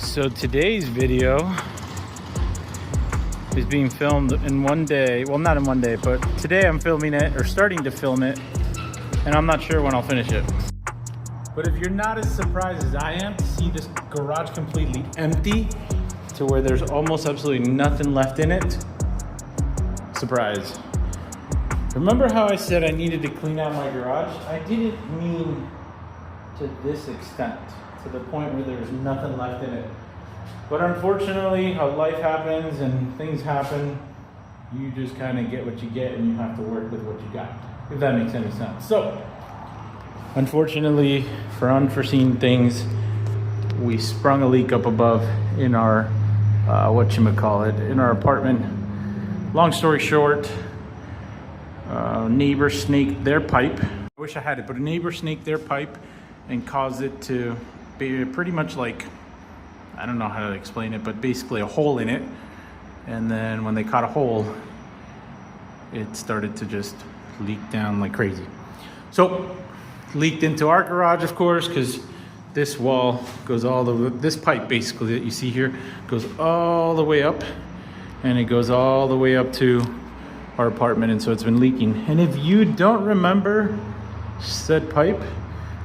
So today's video is being filmed in one day. Well, not in one day, but today I'm filming it, or starting to film it, and I'm not sure when I'll finish it. But if you're not as surprised as I am to see this garage completely empty to where there's almost absolutely nothing left in it, surprise. Remember how I said I needed to clean out my garage? I didn't mean to this extent, to the point where there's nothing left in it. But unfortunately, how life happens and things happen, you just kind of get what you get and you have to work with what you got, if that makes any sense. So, unfortunately, for unforeseen things, we sprung a leak up above in our, in our apartment. Long story short, neighbor snaked their pipe. I wish I had it, but a neighbor snaked their pipe and caused it to be pretty much like, I don't know how to explain it, but basically a hole in it. And then when they caught a hole, it started to just leak down like crazy. So, leaked into our garage, of course, because this wall goes all the way, this pipe basically that you see here goes all the way up, and it goes all the way up to our apartment, and so it's been leaking. And if you don't remember said pipe,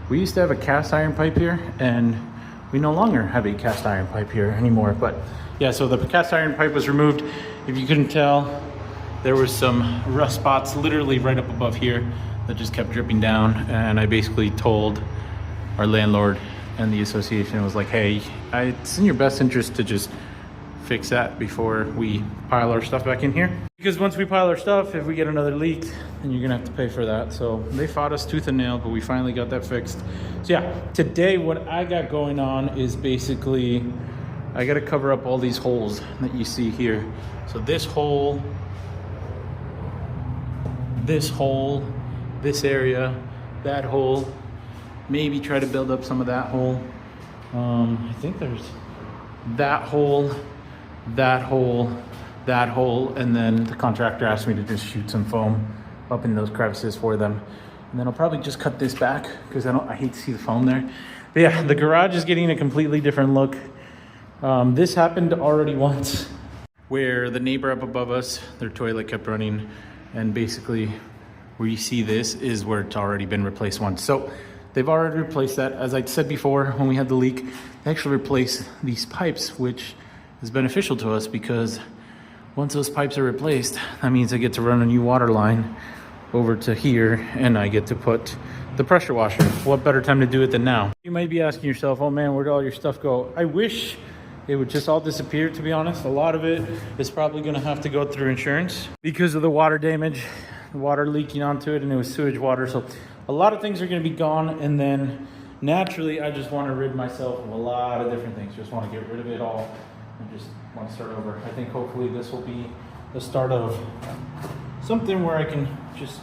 we used to have a cast iron pipe here, and we no longer have a cast iron pipe here anymore. But yeah, so the cast iron pipe was removed. If you couldn't tell, there was some rust spots literally right up above here that just kept dripping down, and I basically told our landlord and the association, was like, hey, it's in your best interest to just fix that before we pile our stuff back in here. Because once we pile our stuff, if we get another leak, then you're gonna have to pay for that. So they fought us tooth and nail, but we finally got that fixed. So yeah, today what I got going on is basically, I gotta cover up all these holes that you see here. So this hole, this area, that hole, maybe try to build up some of that hole. I think there's that hole, that hole, that hole, and then the contractor asked me to just shoot some foam up in those crevices for them. And then I'll probably just cut this back because I hate to see the foam there. But yeah, the garage is getting a completely different look. This happened already once where the neighbor up above us, their toilet kept running, and basically where you see this is where it's already been replaced once. So they've already replaced that. As I said before, when we had the leak, they actually replaced these pipes, which is beneficial to us because once those pipes are replaced, that means I get to run a new water line over to here, and I get to put the pressure washer. What better time to do it than now? You might be asking yourself, oh man, where'd all your stuff go? I wish it would just all disappear, to be honest. A lot of it is probably gonna have to go through insurance because of the water damage, the water leaking onto it, and it was sewage water. So a lot of things are gonna be gone, and then naturally, I just wanna rid myself of a lot of different things. Just wanna get rid of it all and just want to start over. I think hopefully this will be the start of something where I can just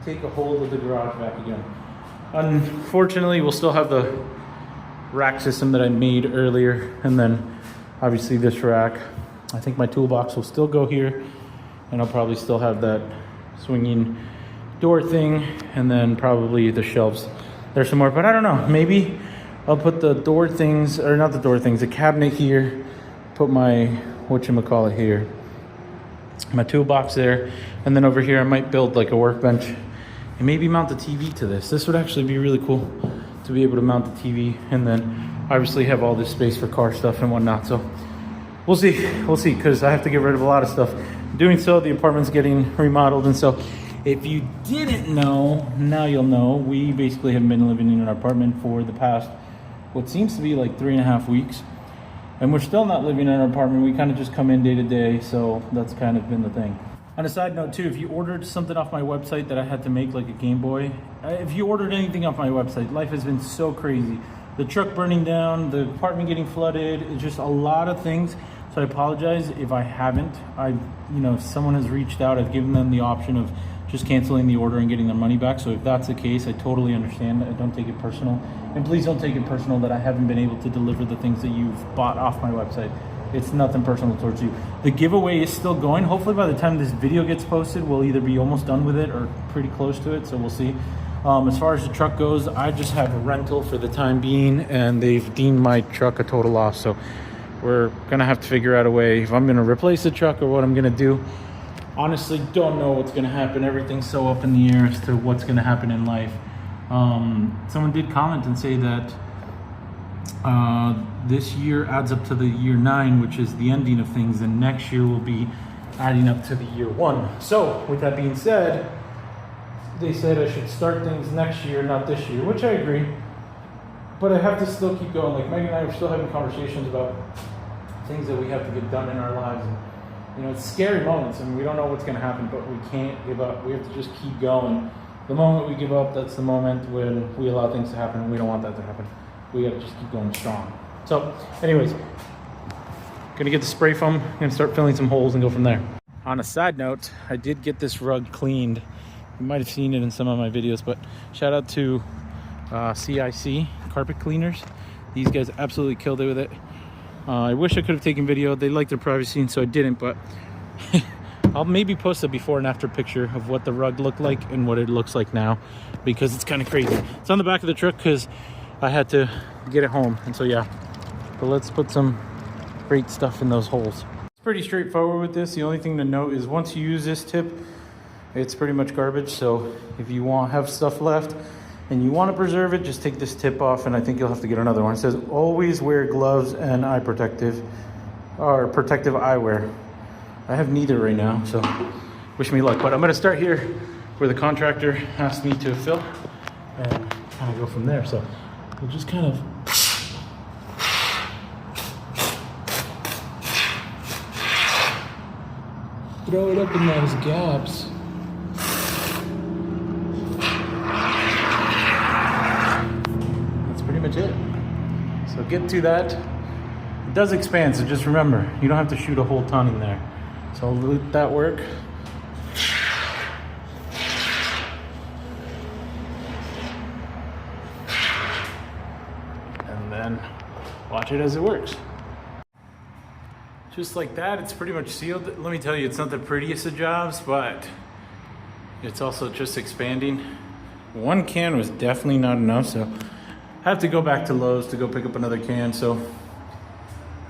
take a hold of the garage back again. Unfortunately, we'll still have the rack system that I made earlier, and then obviously this rack. I think my toolbox will still go here, and I'll probably still have that swinging door thing, and then probably the shelves. There's some more, but I don't know, maybe I'll put the door things, or not the door things, the cabinet here, put my, whatchamacallit here, my toolbox there, and then over here I might build like a workbench and maybe mount the TV to this. This would actually be really cool to be able to mount the TV, and then obviously have all this space for car stuff and whatnot. So we'll see, because I have to get rid of a lot of stuff. Doing so, the apartment's getting remodeled, and so if you didn't know, now you'll know. We basically have been living in an apartment for the past, what seems to be like 3.5 weeks, and we're still not living in our apartment. We kind of just come in day to day, so that's kind of been the thing. On a side note too, if you ordered something off my website that I had to make, like a Game Boy, if you ordered anything off my website, life has been so crazy. The truck burning down, the apartment getting flooded, it's just a lot of things. So I apologize if I haven't. If someone has reached out, I've given them the option of just canceling the order and getting their money back. So if that's the case, I totally understand. I don't take it personal. And please don't take it personal that I haven't been able to deliver the things that you've bought off my website. It's nothing personal towards you. The giveaway is still going. Hopefully by the time this video gets posted, we'll either be almost done with it or pretty close to it. So we'll see. As far as the truck goes, I just have a rental for the time being, and they've deemed my truck a total loss. So we're gonna have to figure out a way if I'm gonna replace the truck or what I'm gonna do. Honestly, don't know what's gonna happen. Everything's so up in the air as to what's gonna happen in life. Someone did comment and say that this year adds up to the year 9, which is the ending of things, and next year will be adding up to the year 1. So with that being said, they said I should start things next year, not this year, which I agree. But I have to still keep going. Like Megan and I are still having conversations about things that we have to get done in our lives. And, you know, it's scary moments, and we don't know what's going to happen, but we can't give up. We have to just keep going. The moment we give up, that's the moment when we allow things to happen, and we don't want that to happen. We got to just keep going strong. So, anyways, gonna get the spray foam, gonna start filling some holes and go from there. On a side note, I did get this rug cleaned. You might have seen it in some of my videos, but shout out to CIC Carpet Cleaners. These guys absolutely killed it with it. I wish I could have taken video. They like their privacy, and so I didn't, but I'll maybe post a before and after picture of what the rug looked like and what it looks like now, because it's kind of crazy. It's on the back of the truck because I had to get it home, and so yeah. But let's put some great stuff in those holes. It's pretty straightforward with this. The only thing to note is once you use this tip, it's pretty much garbage. So if you have stuff left and you want to preserve it, just take this tip off, and I think you'll have to get another one. It says always wear gloves and protective eyewear. I have neither right now, so wish me luck. But I'm gonna start here where the contractor asked me to fill and kind of go from there. So we'll just kind of throw it up in those gaps. That's pretty much it. So get to that. It does expand, so just remember, you don't have to shoot a whole ton in there. So I'll let that work. And then watch it as it works. Just like that, it's pretty much sealed. Let me tell you, it's not the prettiest of jobs, but it's also just expanding. One can was definitely not enough, so I have to go back to Lowe's to go pick up another can. So,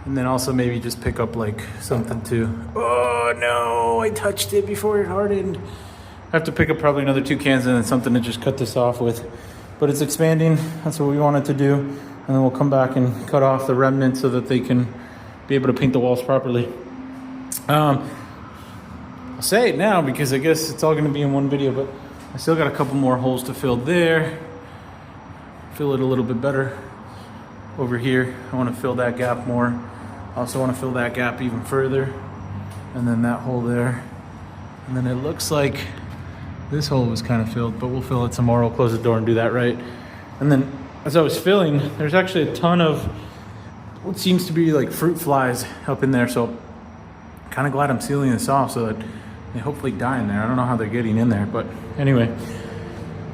and then also maybe just pick up like something to, oh no, I touched it before it hardened. I have to pick up probably another 2 cans and then something to just cut this off with. But it's expanding, that's what we wanted to do. And then we'll come back and cut off the remnants so that they can be able to paint the walls properly. I'll say it now because I guess it's all gonna be in one video, but I still got a couple more holes to fill there. Fill it a little bit better over here. I wanna fill that gap more. I also wanna fill that gap even further. And then that hole there. And then it looks like this hole was kind of filled, but we'll fill it some more. We'll close the door and do that right. And then as I was filling, there's actually a ton of what seems to be like fruit flies up in there. So kind of glad I'm sealing this off so that they hopefully die in there. I don't know how they're getting in there, but anyway,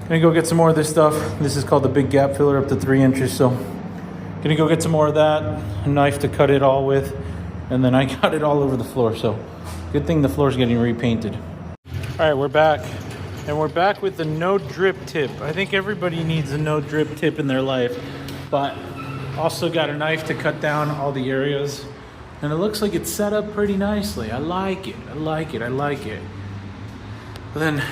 gonna go get some more of this stuff. This is called the big gap filler, up to 3 inches. So gonna go get some more of that, a knife to cut it all with, and then I got it all over the floor. So good thing the floor's getting repainted. All right, we're back. And we're back with the no drip tip. I think everybody needs a no drip tip in their life, but also got a knife to cut down all the areas. And it looks like it's set up pretty nicely. I like it, I like it, I like it. But then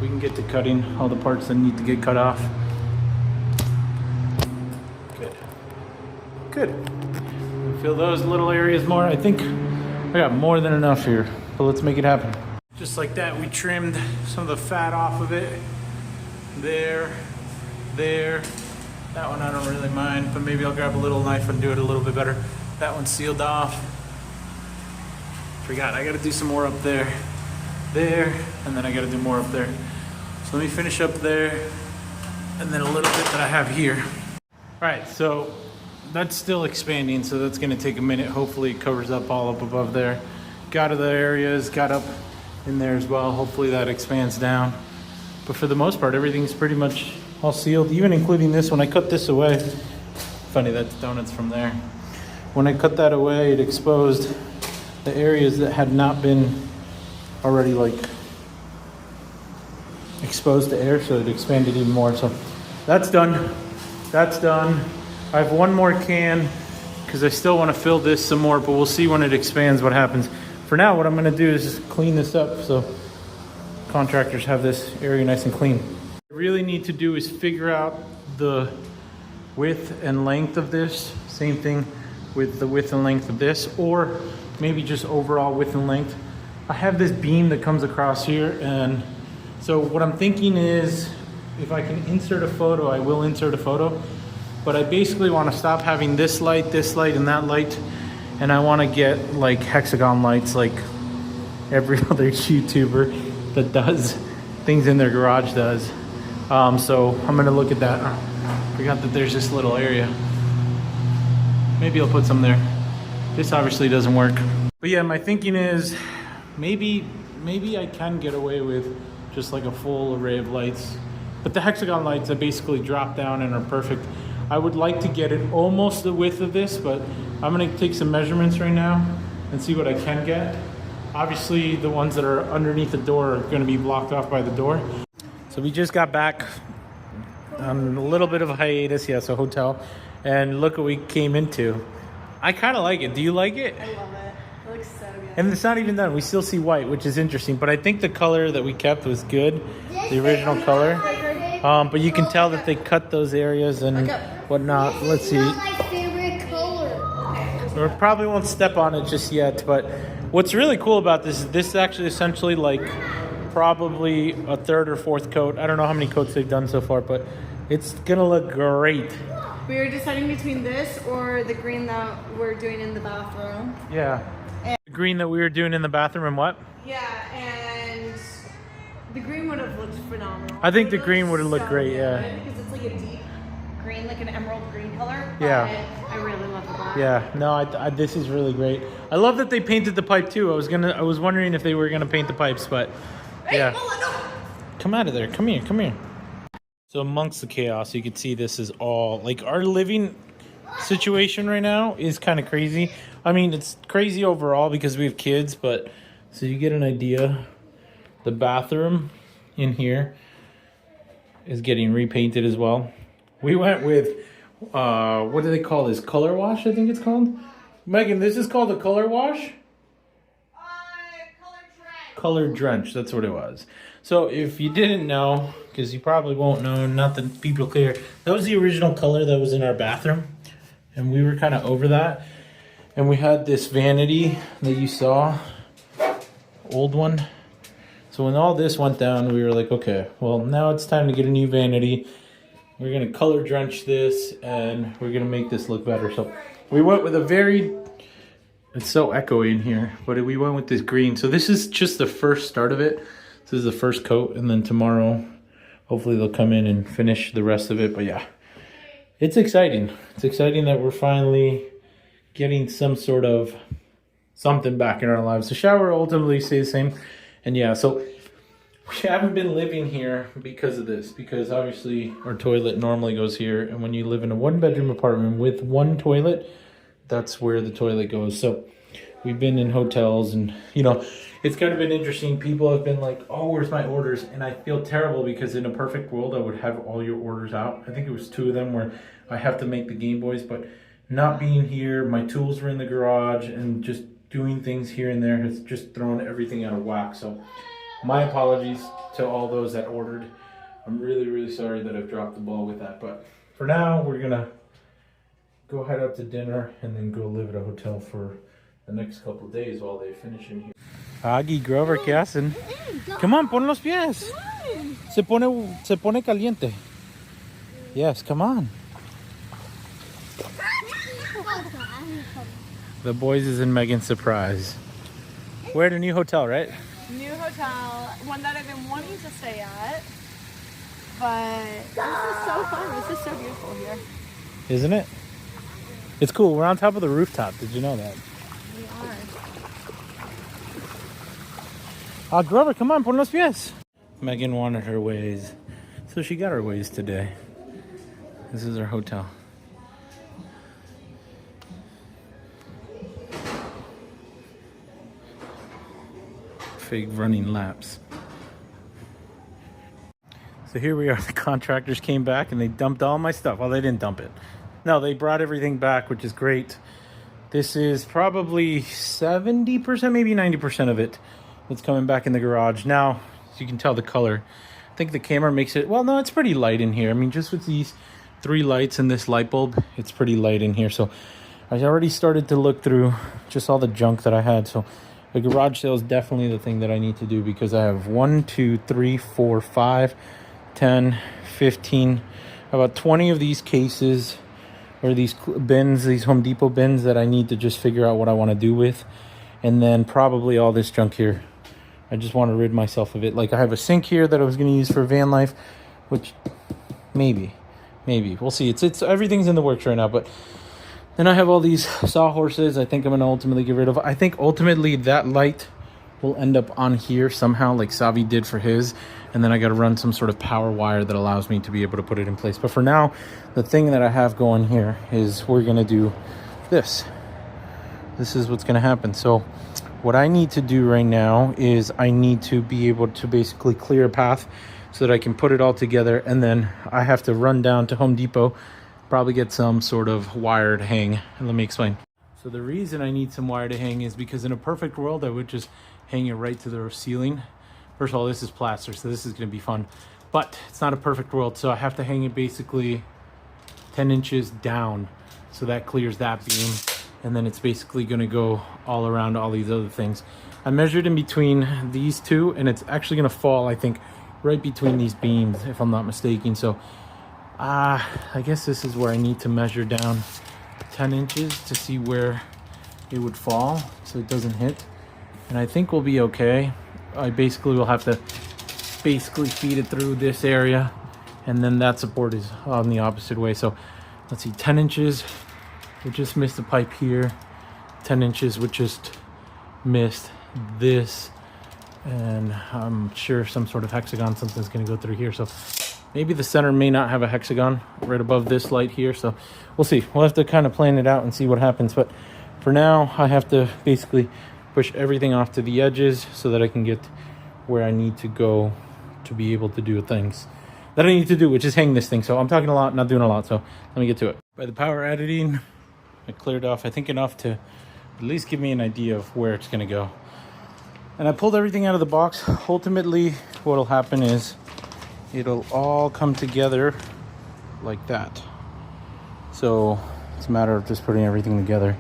we can get to cutting all the parts that need to get cut off. Good, good. Fill those little areas more. I think I got more than enough here, but let's make it happen. Just like that, we trimmed some of the fat off of it. There, there. That one I don't really mind, but maybe I'll grab a little knife and do it a little bit better. That one's sealed off. Forgot, I gotta do some more up there. There, and then I gotta do more up there. So let me finish up there, and then a little bit that I have here. All right, so that's still expanding, so that's gonna take a minute. Hopefully it covers up all up above there. Got other areas, got up in there as well. Hopefully that expands down. But for the most part, everything's pretty much all sealed, even including this one. I cut this away. Funny, that's donuts from there. When I cut that away, it exposed the areas that had not been already like exposed to air, so it expanded even more. So that's done. That's done. I have one more can because I still want to fill this some more, but we'll see when it expands what happens. For now, what I'm going to do is just clean this up so contractors have this area nice and clean. What I really need to do is figure out the width and length of this. Same thing with the width and length of this, or maybe just overall width and length. I have this beam that comes across here, and so what I'm thinking is if I can insert a photo, I will insert a photo, but I basically want to stop having this light, and that light, and I want to get like hexagon lights like every other YouTuber that does things in their garage does. So I'm gonna look at that. I forgot that there's this little area. Maybe I'll put some there. This obviously doesn't work. But yeah, my thinking is maybe I can get away with just like a full array of lights. But the hexagon lights that basically drop down and are perfect. I would like to get it almost the width of this, but I'm gonna take some measurements right now and see what I can get. Obviously, the ones that are underneath the door are gonna be blocked off by the door. So we just got back on a little bit of a hiatus, yes, a hotel. And look what we came into. I kind of like it. Do you like it? I love it. It looks so good. And it's not even done. We still see white, which is interesting. But I think the color that we kept was good, the original color. But you can tell that they cut those areas and whatnot. Let's see. It's not my favorite color. We probably won't step on it just yet. But what's really cool about this is this is actually essentially like probably a third or fourth coat. I don't know how many coats they've done so far, but it's going to look great. We were deciding between this or the green that we're doing in the bathroom. Yeah. The green that we were doing in the bathroom and what? Yeah, and the green would have looked phenomenal. I think the green would have looked great, yeah. Because it's like a deep green, like an emerald green color. Yeah. But I really love the black. Yeah, no, I this is really great. I love that they painted the pipe too. I was wondering if they were gonna paint the pipes, but yeah. Hey, no. Come out of there. Come here. So amongst the chaos, you can see this is all like our living situation right now is kind of crazy. I mean, it's crazy overall because we have kids, but so you get an idea. The bathroom in here is getting repainted as well. We went with what do they call this? Color wash, I think it's called. Megan, this is called a color wash? Color drench, that's what it was. So if you didn't know, because you probably won't know, not that people clear, that was the original color that was in our bathroom. And we were kind of over that. And we had this vanity that you saw, old one. So when all this went down, we were like, okay, well now it's time to get a new vanity. We're gonna color drench this and we're gonna make this look better. So we went with a very, it's so echoey in here, but we went with this green. So this is just the first start of it. This is the first coat, and then tomorrow, hopefully they'll come in and finish the rest of it. But yeah, it's exciting. It's exciting that we're finally getting some sort of something back in our lives. The shower ultimately stays the same. And yeah, so we haven't been living here because of this, because obviously our toilet normally goes here. And when you live in a 1-bedroom apartment with one toilet, that's where the toilet goes. So we've been in hotels and, you know, it's kind of been interesting. People have been like, oh, where's my orders? And I feel terrible because in a perfect world, I would have all your orders out. I think it was 2 of them where I have to make the Game Boys, but not being here, my tools were in the garage and just doing things here and there has just thrown everything out of whack. So my apologies to all those that ordered. I'm really, really sorry that I've dropped the ball with that. But for now, we're gonna go head out to dinner and then go live at a hotel for the next couple of days while they finish in here. Aggie, Grover, ¿qué hacen? Come on, pon los pies. Se pone caliente. Yes, come on. The boys is in Megan's surprise. We're at a new hotel, right? New hotel, one that I've been wanting to stay at. But this is so fun. This is so beautiful here. Isn't it? It's cool. We're on top of the rooftop. Did you know that? We are. Grover, come on, pon los pies. Megan wanted her ways, so she got her ways today. This is our hotel. Fake running laps. So here we are. The contractors came back and they dumped all my stuff. Well, they didn't dump it. No, they brought everything back, which is great. This is probably 70%, maybe 90% of it that's coming back in the garage. Now, as you can tell the color, I think the camera makes it, well, no, it's pretty light in here. I mean, just with these 3 lights and this light bulb, it's pretty light in here. So I already started to look through just all the junk that I had. So the garage sale is definitely the thing that I need to do, because I have 1, 2, 3, 4, 5, 10, 15, about 20 of these cases, or these bins, these Home Depot bins that I need to just figure out what I want to do with. And then probably all this junk here. I just want to rid myself of it. Like, I have a sink here that I was going to use for van life, which maybe we'll see. It's everything's in the works right now. But then I have all these sawhorses I think I'm going to ultimately get rid of. I think ultimately that light will end up on here somehow, like Savi did for his. And then I got to run some sort of power wire that allows me to be able to put it in place. But for now, the thing that I have going here is we're going to do this. This is what's going to happen. So what I need to do right now is I need to be able to basically clear a path so that I can put it all together. And then I have to run down to Home Depot, probably get some sort of wire to hang. And let me explain. So the reason I need some wire to hang is because in a perfect world, I would just hang it right to the ceiling. First of all, this is plaster, so this is going to be fun. But it's not a perfect world, so I have to hang it basically 10 inches down. So that clears that beam. And then it's basically going to go all around all these other things. I measured in between these two, and it's actually going to fall, I think, right between these beams, if I'm not mistaken. So I guess this is where I need to measure down 10 inches to see where it would fall so it doesn't hit. And I think we'll be okay. I basically will have to feed it through this area, and then that support is on the opposite way. So let's see, 10 inches we just missed the pipe here, 10 inches we just missed this, and I'm sure some sort of hexagon, something's going to go through here. So maybe the center may not have a hexagon right above this light here, so we'll see. We'll have to kind of plan it out and see what happens. But for now, I have to basically push everything off to the edges so that I can get where I need to go to be able to do things that I need to do, which is hang this thing. So I'm talking a lot, not doing a lot, so let me get to it. By the power editing, I cleared off, I think, enough to at least give me an idea of where it's gonna go. And I pulled everything out of the box. Ultimately, what'll happen is it'll all come together like that. So it's a matter of just putting everything together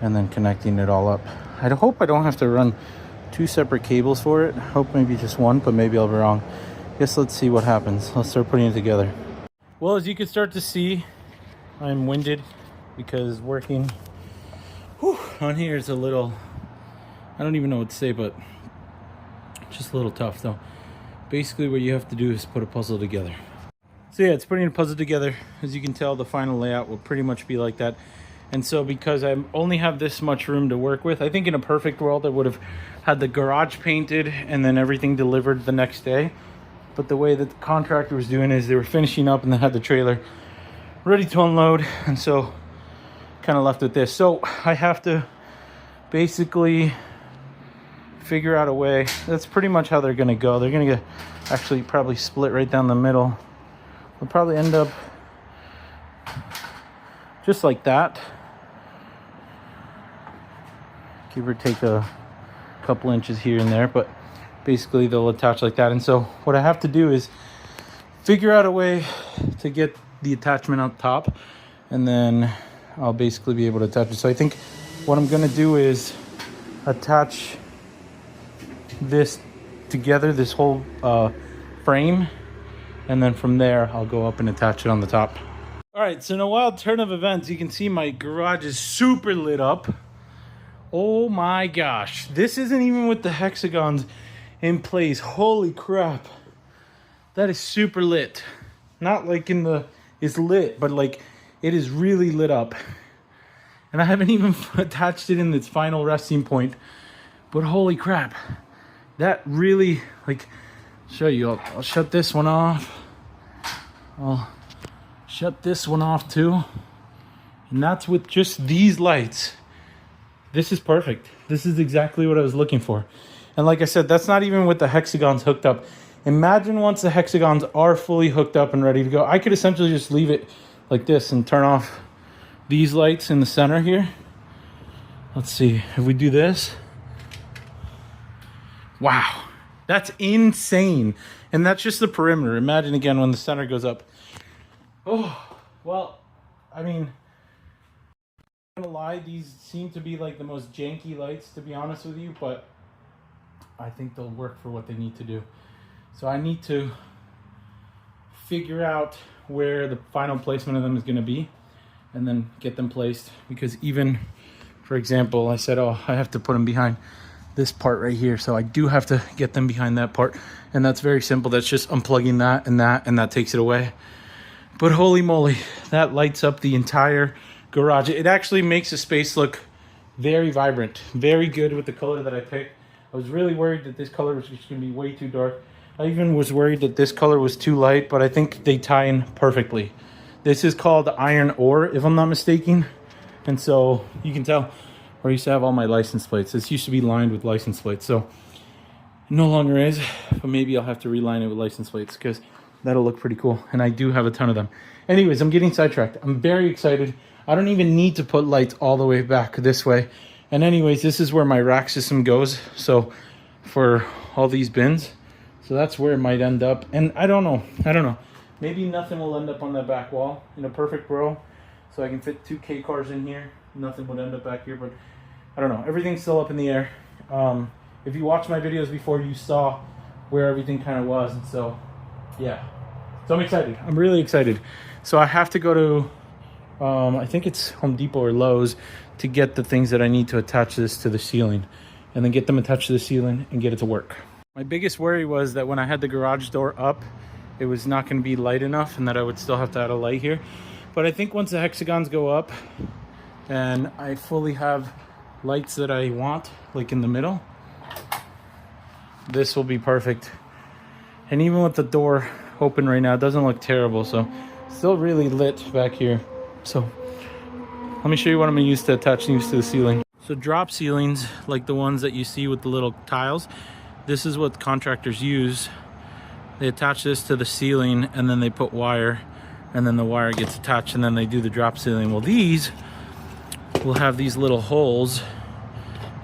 and then connecting it all up. I hope I don't have to run 2 separate cables for it. I hope maybe just one, but maybe I'll be wrong. Guess let's see what happens. Let's start putting it together. Well, as you can start to see, I'm winded because working on here is a little, I don't even know what to say, but just a little tough. So basically what you have to do is put a puzzle together. So yeah, it's putting a puzzle together. As you can tell, the final layout will pretty much be like that. And so because I only have this much room to work with, I think in a perfect world I would have had the garage painted and then everything delivered the next day. But the way that the contractor was doing is they were finishing up and they had the trailer ready to unload. And so kind of left with this. So I have to basically figure out a way. That's pretty much how they're going to go. They're going to get actually probably split right down the middle. We'll probably end up just like that. Give or take a couple inches here and there, but basically they'll attach like that. And so what I have to do is figure out a way to get the attachment up top, and then I'll basically be able to attach it. So I think what I'm going to do is attach this together, this whole frame, and then from there I'll go up and attach it on the top. All right, so in a wild turn of events, you can see my garage is super lit up. Oh my gosh, this isn't even with the hexagons in place. Holy crap, that is super lit. Not like in the, it's lit, but like it is really lit up. And I haven't even attached it in its final resting point, but holy crap, that really, like, show you, I'll shut this one off. I'll shut this one off too. And that's with just these lights. This is perfect. This is exactly what I was looking for. And like I said, that's not even with the hexagons hooked up. Imagine once the hexagons are fully hooked up and ready to go. I could essentially just leave it like this and turn off these lights in the center here. Let's see, if we do this. Wow, that's insane. And that's just the perimeter. Imagine again when the center goes up. Oh, well, I mean, I'm not gonna lie, these seem to be like the most janky lights, to be honest with you, but I think they'll work for what they need to do. So I need to figure out where the final placement of them is gonna be and then get them placed, because even, for example, I said, oh, I have to put them behind this part right here. So I do have to get them behind that part. And that's very simple. That's just unplugging that, and that takes it away. But holy moly, that lights up the entire garage. It actually makes the space look very vibrant, very good with the color that I picked. I was really worried that this color was just gonna be way too dark. I even was worried that this color was too light, but I think they tie in perfectly. This is called iron ore, if I'm not mistaken. And so you can tell where I used to have all my license plates. This used to be lined with license plates. So it no longer is, but maybe I'll have to reline it with license plates because that'll look pretty cool. And I do have a ton of them. Anyways, I'm getting sidetracked. I'm very excited. I don't even need to put lights all the way back this way. And anyways, this is where my rack system goes. So for all these bins, so that's where it might end up. And I don't know. Maybe nothing will end up on that back wall in a perfect row. So I can fit 2 K cars in here. Nothing would end up back here, but I don't know. Everything's still up in the air. If you watched my videos before, you saw where everything kind of was. And so, yeah. So I'm excited. I'm really excited. So I have to go to, I think it's Home Depot or Lowe's to get the things that I need to attach this to the ceiling. And then get them attached to the ceiling and get it to work. My biggest worry was that when I had the garage door up, it was not going to be light enough and that I would still have to add a light here. But I think once the hexagons go up and I fully have lights that I want, like in the middle, this will be perfect. And even with the door open right now, it doesn't look terrible. So still really lit back here. So let me show you what I'm going to use to attach these to the ceiling. So drop ceilings, like the ones that you see with the little tiles, this is what contractors use. They attach this to the ceiling and then they put wire, and then the wire gets attached, and then they do the drop ceiling. Well, these will have these little holes,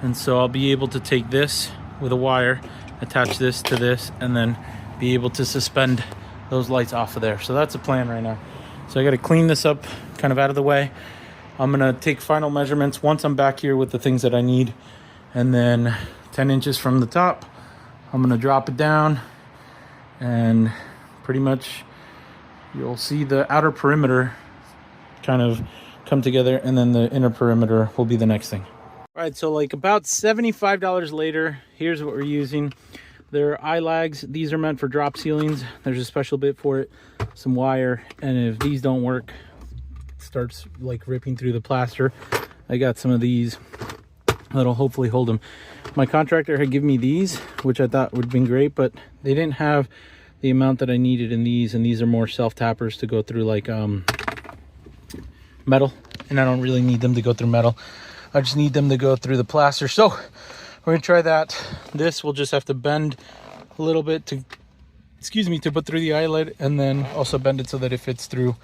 and so I'll be able to take this with a wire, attach this to this, and then be able to suspend those lights off of there. So that's the plan right now. So I got to clean this up kind of out of the way. I'm gonna take final measurements once I'm back here with the things that I need, and then 10 inches from the top, I'm gonna drop it down, and pretty much you'll see the outer perimeter kind of come together, and then the inner perimeter will be the next thing. All right, so like about $75 later, here's what we're using. They're eye lags. These are meant for drop ceilings. There's a special bit for it, some wire, and if these don't work, it starts like ripping through the plaster. I got some of these that'll hopefully hold them. My contractor had given me these, which I thought would have been great, but they didn't have the amount that I needed in these, and these are more self-tappers to go through like metal, and I don't really need them to go through metal. I just need them to go through the plaster. So we're gonna try that. This will just have to bend a little bit to, to put through the eyelet, and then also bend it so that it fits through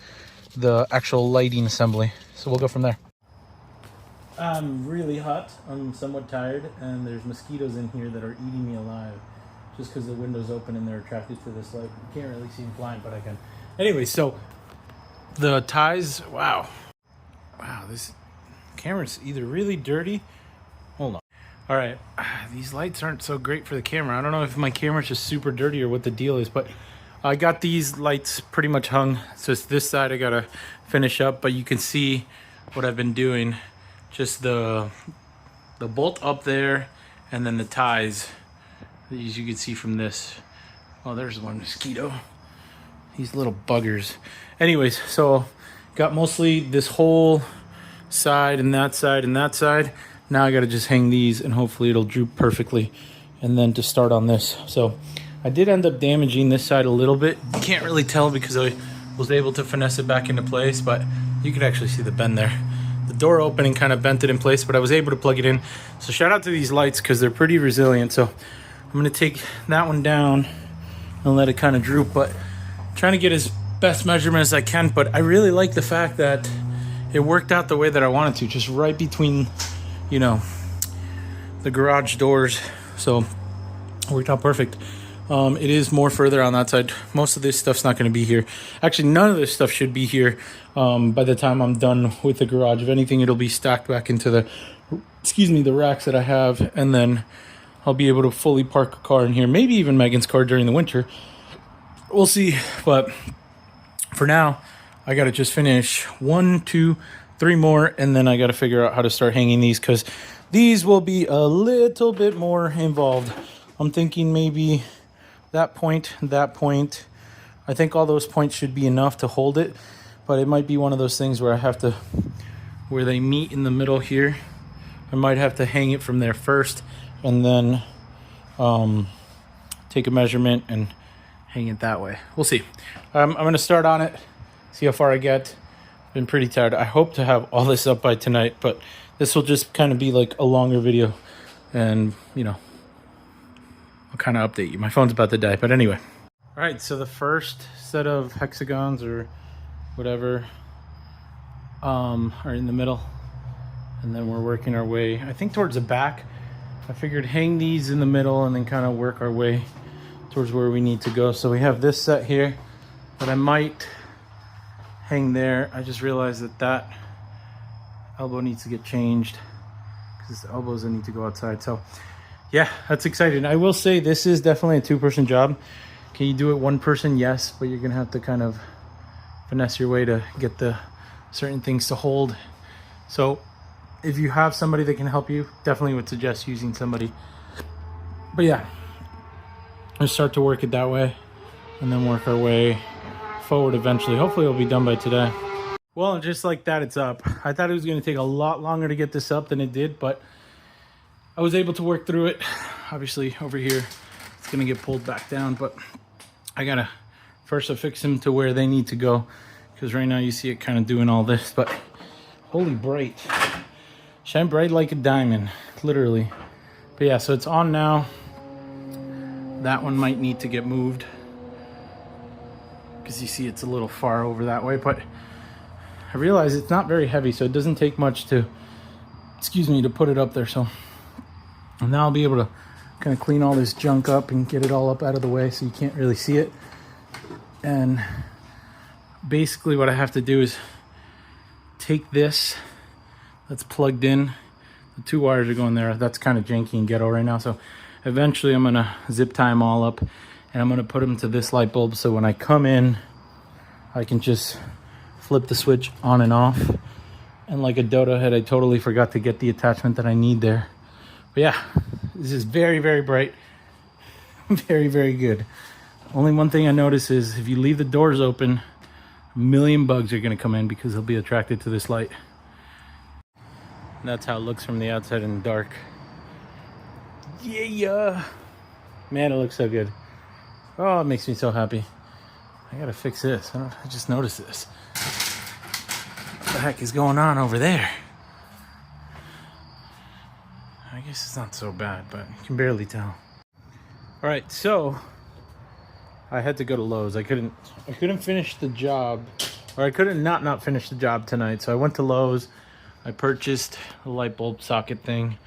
the actual lighting assembly. So we'll go from there. I'm really hot. I'm somewhat tired, and there's mosquitoes in here that are eating me alive just because the window's open and they're attracted to this light. You can't really see them flying, but I can. Anyway, so the ties, wow, this camera's either really dirty. Hold on. All right, these lights aren't so great for the camera. I don't know if my camera's just super dirty or what the deal is, but I got these lights pretty much hung. So it's this side I gotta finish up, but you can see what I've been doing. Just the bolt up there, and then the ties, as you can see from this. Oh, there's one mosquito. These little buggers. Anyways, so got mostly this whole side and that side and that side. Now I gotta just hang these, and hopefully it'll droop perfectly, and then to start on this. So I did end up damaging this side a little bit. You can't really tell because I was able to finesse it back into place, but you could actually see the bend there. The door opening kind of bent it in place, but I was able to plug it in. So shout out to these lights because they're pretty resilient. So I'm gonna take that one down and let it kind of droop, but trying to get as best measurement as I can. But I really like the fact that it worked out the way that I wanted to, just right between, you know, the garage doors. So it worked out perfect. It is more further on that side. Most of this stuff's not going to be here. Actually, none of this stuff should be here by the time I'm done with the garage. If anything, it'll be stacked back into the, the racks that I have, and then I'll be able to fully park a car in here. Maybe even Megan's car during the winter. We'll see. But for now, I got to just finish 1, 2, 3 more, and then I got to figure out how to start hanging these, because these will be a little bit more involved. I'm thinking maybe that point. I think all those points should be enough to hold it, but it might be one of those things where I have to, where they meet in the middle here, I might have to hang it from there first, and then take a measurement and hang it that way. We'll see. I'm going to start on it, see how far I get. Been pretty tired. I hope to have all this up by tonight, but this will just kind of be like a longer video, and you know, I'll kind of update you. My phone's about to die, but anyway. All right, so the first set of hexagons or whatever are in the middle, and then we're working our way, I think, towards the back. I figured hang these in the middle and then kind of work our way towards where we need to go. So we have this set here that I might hang there. I just realized that that elbow needs to get changed because it's the elbows that need to go outside. So yeah, that's exciting. I will say this is definitely a 2-person job. Can you do it 1 person? Yes, but you're gonna have to kind of finesse your way to get the certain things to hold. So if you have somebody that can help you, definitely would suggest using somebody. But yeah, let's start to work it that way and then work our way forward eventually. Hopefully it'll be done by today. Well, just like that, it's up. I thought it was gonna take a lot longer to get this up than it did, but I was able to work through it. Obviously over here, it's gonna get pulled back down, but I gotta first affix them to where they need to go, because right now you see it kind of doing all this, but holy bright. Shine bright like a diamond, literally. But yeah, so it's on now. That one might need to get moved, because you see it's a little far over that way, but I realize it's not very heavy, so it doesn't take much to, to put it up there. So now I'll be able to kind of clean all this junk up and get it all up out of the way so you can't really see it. And basically what I have to do is take this that's plugged in. The 2 wires are going there. That's kind of janky and ghetto right now. So eventually I'm gonna zip tie them all up, and I'm gonna put them to this light bulb, so when I come in, I can just flip the switch on and off. And like a dodo head, I totally forgot to get the attachment that I need there. But yeah, this is very, very bright. Very, very good. Only one thing I notice is if you leave the doors open, a million bugs are gonna come in because they'll be attracted to this light. And that's how it looks from the outside in the dark. Yeah. Man, it looks so good. Oh, it makes me so happy. I gotta fix this. I just noticed this. What the heck is going on over there? I guess it's not so bad, but you can barely tell. All right, so I had to go to Lowe's. I couldn't finish the job, or I couldn't not finish the job tonight. So I went to Lowe's. I purchased a light bulb socket thing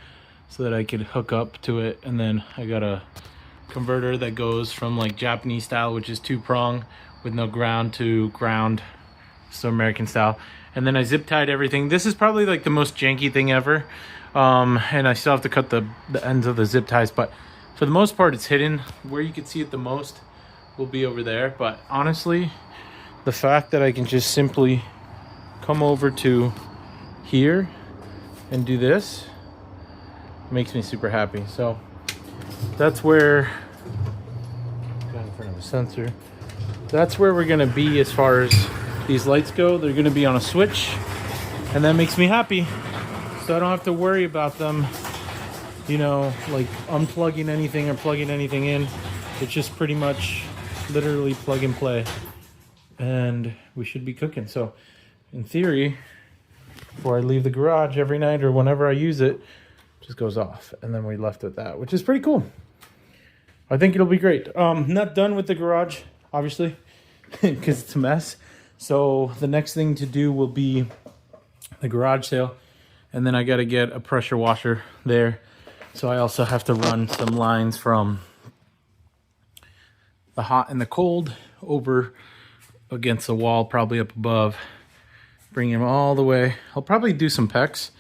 so that I could hook up to it, and then I got a converter that goes from like Japanese style, which is 2-prong with no ground, to ground, so American style. And then I zip tied everything. This is probably like the most janky thing ever. And I still have to cut the ends of the zip ties, but for the most part it's hidden. Where you can see it the most will be over there. But honestly, the fact that I can just simply come over to here and do this makes me super happy. So that's where, got in front of a sensor, that's where we're gonna be as far as these lights go. They're gonna be on a switch, and that makes me happy. So I don't have to worry about them, you know, like unplugging anything or plugging anything in. It's just pretty much literally plug and play, and we should be cooking. So in theory, before I leave the garage every night or whenever I use it, just goes off, and then we left with that, which is pretty cool. I think it'll be great. Not done with the garage, obviously, because it's a mess. So the next thing to do will be the garage sale. And then I got to get a pressure washer there. So I also have to run some lines from the hot and the cold over against the wall, probably up above. Bring them all the way. I'll probably do some pecs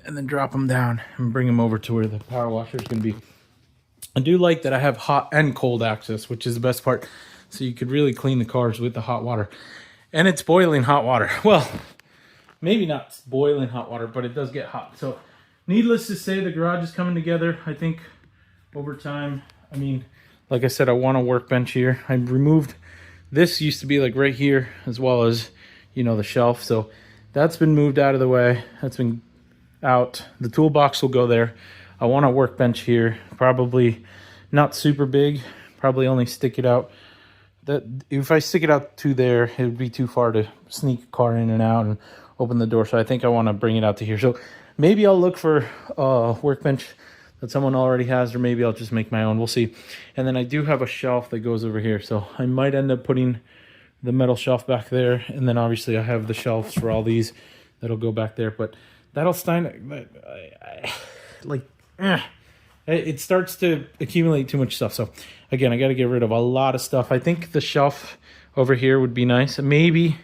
and then drop them down and bring them over to where the power washer is going to be. I do like that I have hot and cold access, which is the best part. So you could really clean the cars with the hot water. And it's boiling hot water. Well, maybe not boiling hot water, but it does get hot. So needless to say, the garage is coming together. I think over time, I mean, like I said, I want a workbench here. I removed, this used to be like right here, as well as, you know, the shelf. So that's been moved out of the way. That's been out. The toolbox will go there. I want a workbench here, probably not super big, probably only stick it out. That if I stick it out to there, it would be too far to sneak a car in and out and open the door. So I think I want to bring it out to here. So maybe I'll look for a workbench that someone already has, or maybe I'll just make my own. We'll see. And then I do have a shelf that goes over here. So I might end up putting the metal shelf back there. And then obviously I have the shelves for all these that'll go back there. But that'll it starts to accumulate too much stuff. So again, I got to get rid of a lot of stuff. I think the shelf over here would be nice. Maybe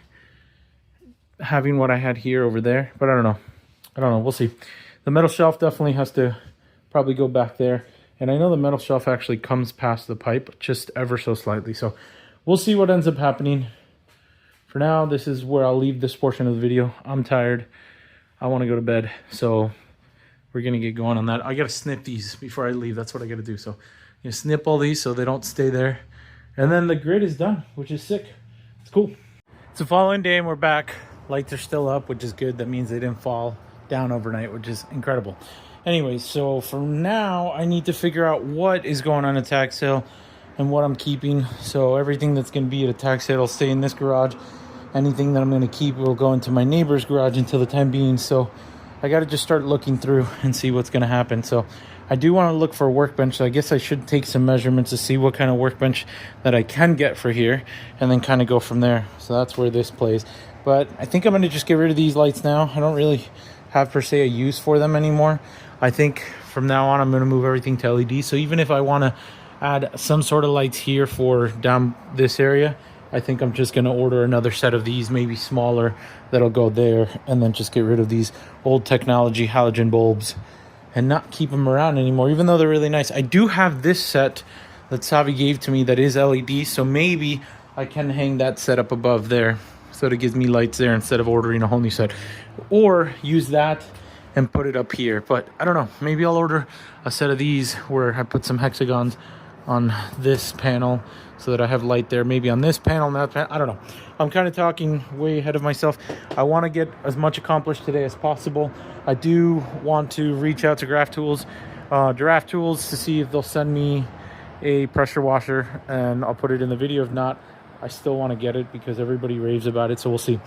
having what I had here over there, but I don't know. We'll see. The metal shelf definitely has to probably go back there. And I know the metal shelf actually comes past the pipe just ever so slightly. So we'll see what ends up happening. For now, this is where I'll leave this portion of the video. I'm tired. I want to go to bed. So we're going to get going on that. I got to snip these before I leave. That's what I got to do. So you snip all these so they don't stay there. And then the grid is done, which is sick. It's cool. It's the following day and we're back. Lights are still up, which is good. That means they didn't fall down overnight, which is incredible. Anyways, so for now, I need to figure out what is going on at tax sale and what I'm keeping. So everything that's going to be at a tax sale will stay in this garage. Anything that I'm going to keep will go into my neighbor's garage until the time being. So I got to just start looking through and see what's going to happen. So I do want to look for a workbench. So I guess I should take some measurements to see what kind of workbench that I can get for here and then kind of go from there. So that's where this plays. But I think I'm going to just get rid of these lights now. I don't really have per se a use for them anymore. I think from now on I'm going to move everything to LED. So even if I want to add some sort of lights here for down this area, I think I'm just going to order another set of these, maybe smaller, that'll go there, and then just get rid of these old technology halogen bulbs and not keep them around anymore, even though they're really nice. I do have this set that Savi gave to me that is LED, so maybe I can hang that set up above there so that it gives me lights there instead of ordering a whole new set. Or use that and put it up here. But I don't know, maybe I'll order a set of these where I put some hexagons on this panel so that I have light there, maybe on this panel and that panel. I don't know. I'm kind of talking way ahead of myself. I want to get as much accomplished today as possible. I do want to reach out to Giraffe Tools to see if they'll send me a pressure washer, and I'll put it in the video. If not, I still want to get it because everybody raves about it, so we'll see.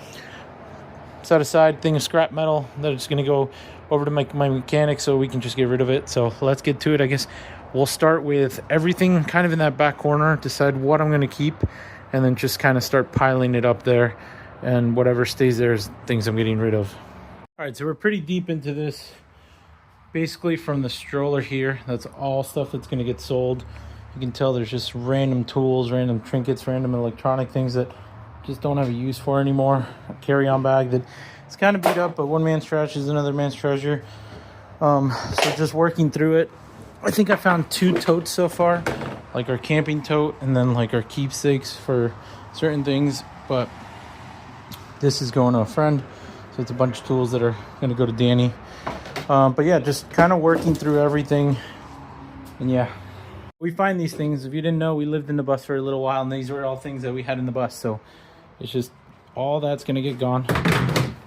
Set aside thing of scrap metal that is going to go over to my mechanic so we can just get rid of it. So let's get to it. I guess we'll start with everything kind of in that back corner, decide what I'm going to keep, and then just kind of start piling it up there, and whatever stays there is things I'm getting rid of. All right, so we're pretty deep into this. Basically from the stroller here, that's all stuff that's going to get sold. You can tell there's just random tools, random trinkets, random electronic things that just don't have a use for anymore. A carry-on bag that it's kind of beat up, but one man's trash is another man's treasure. So just working through it. I think I found 2 totes so far, like our camping tote and then like our keepsakes for certain things. But this is going to a friend, so it's a bunch of tools that are going to go to Danny. But yeah, just kind of working through everything. And yeah, we find these things. If you didn't know, we lived in the bus for a little while, and these were all things that we had in the bus. So it's just all that's going to get gone.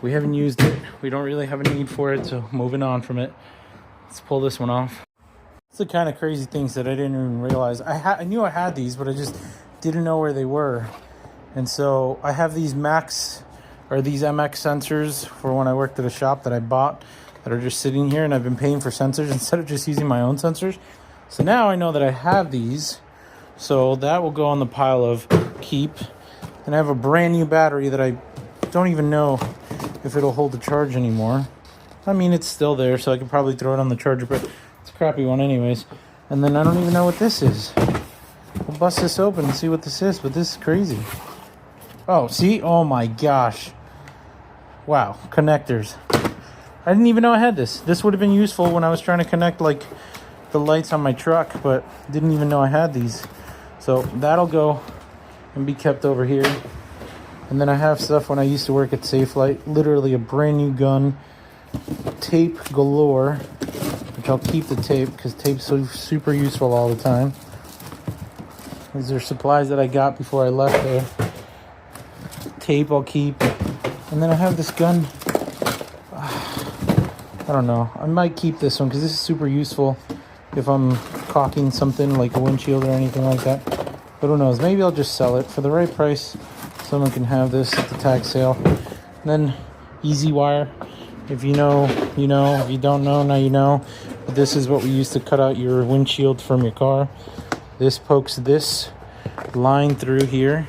We haven't used it. We don't really have a need for it, so moving on from it. Let's pull this one off. It's the kind of crazy things that I didn't even realize. I knew I had these, but I just didn't know where they were. And so I have these MX sensors for when I worked at a shop that I bought that are just sitting here, and I've been paying for sensors instead of just using my own sensors. So now I know that I have these. So that will go on the pile of keep. And I have a brand new battery that I don't even know if it'll hold the charge anymore. I mean, it's still there, so I could probably throw it on the charger, but it's a crappy one anyways. And then I don't even know what this is. We'll bust this open and see what this is, but this is crazy. Oh, see? Oh my gosh. Wow, connectors. I didn't even know I had this. This would have been useful when I was trying to connect like the lights on my truck, but didn't even know I had these. So that'll go and be kept over here. And then I have stuff when I used to work at Safelight, literally a brand new gun, tape galore, which I'll keep the tape because tape's so super useful all the time. These are supplies that I got before I left there. Tape I'll keep. And then I have this gun. I don't know. I might keep this one because this is super useful if I'm caulking something like a windshield or anything like that. But who knows? Maybe I'll just sell it for the right price. Someone can have this at the tag sale. And then Easy Wire. If you know, you know. If you don't know, now you know. But this is what we use to cut out your windshield from your car. This pokes this line through here.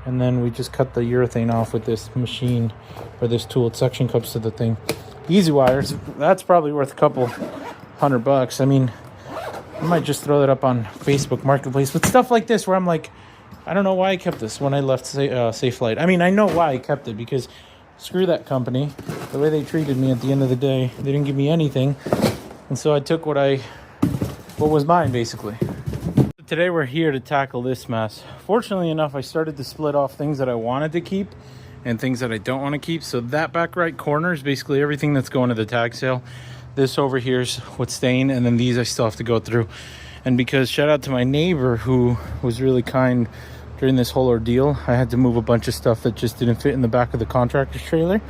And then we just cut the urethane off with this machine or this tool. It suction cups to the thing. Easy Wires. That's probably worth a couple $100. I mean, I might just throw that up on Facebook Marketplace. But stuff like this where I'm like, I don't know why I kept this when I left Safelight. I mean, I know why I kept it because screw that company. The way they treated me at the end of the day, they didn't give me anything. And so I took what was mine, basically. Today we're here to tackle this mess. Fortunately enough, I started to split off things that I wanted to keep and things that I don't want to keep. So that back right corner is basically everything that's going to the tag sale. This over here is what's staying, and then these I still have to go through. And because shout out to my neighbor who was really kind during this whole ordeal, I had to move a bunch of stuff that just didn't fit in the back of the contractor's trailer.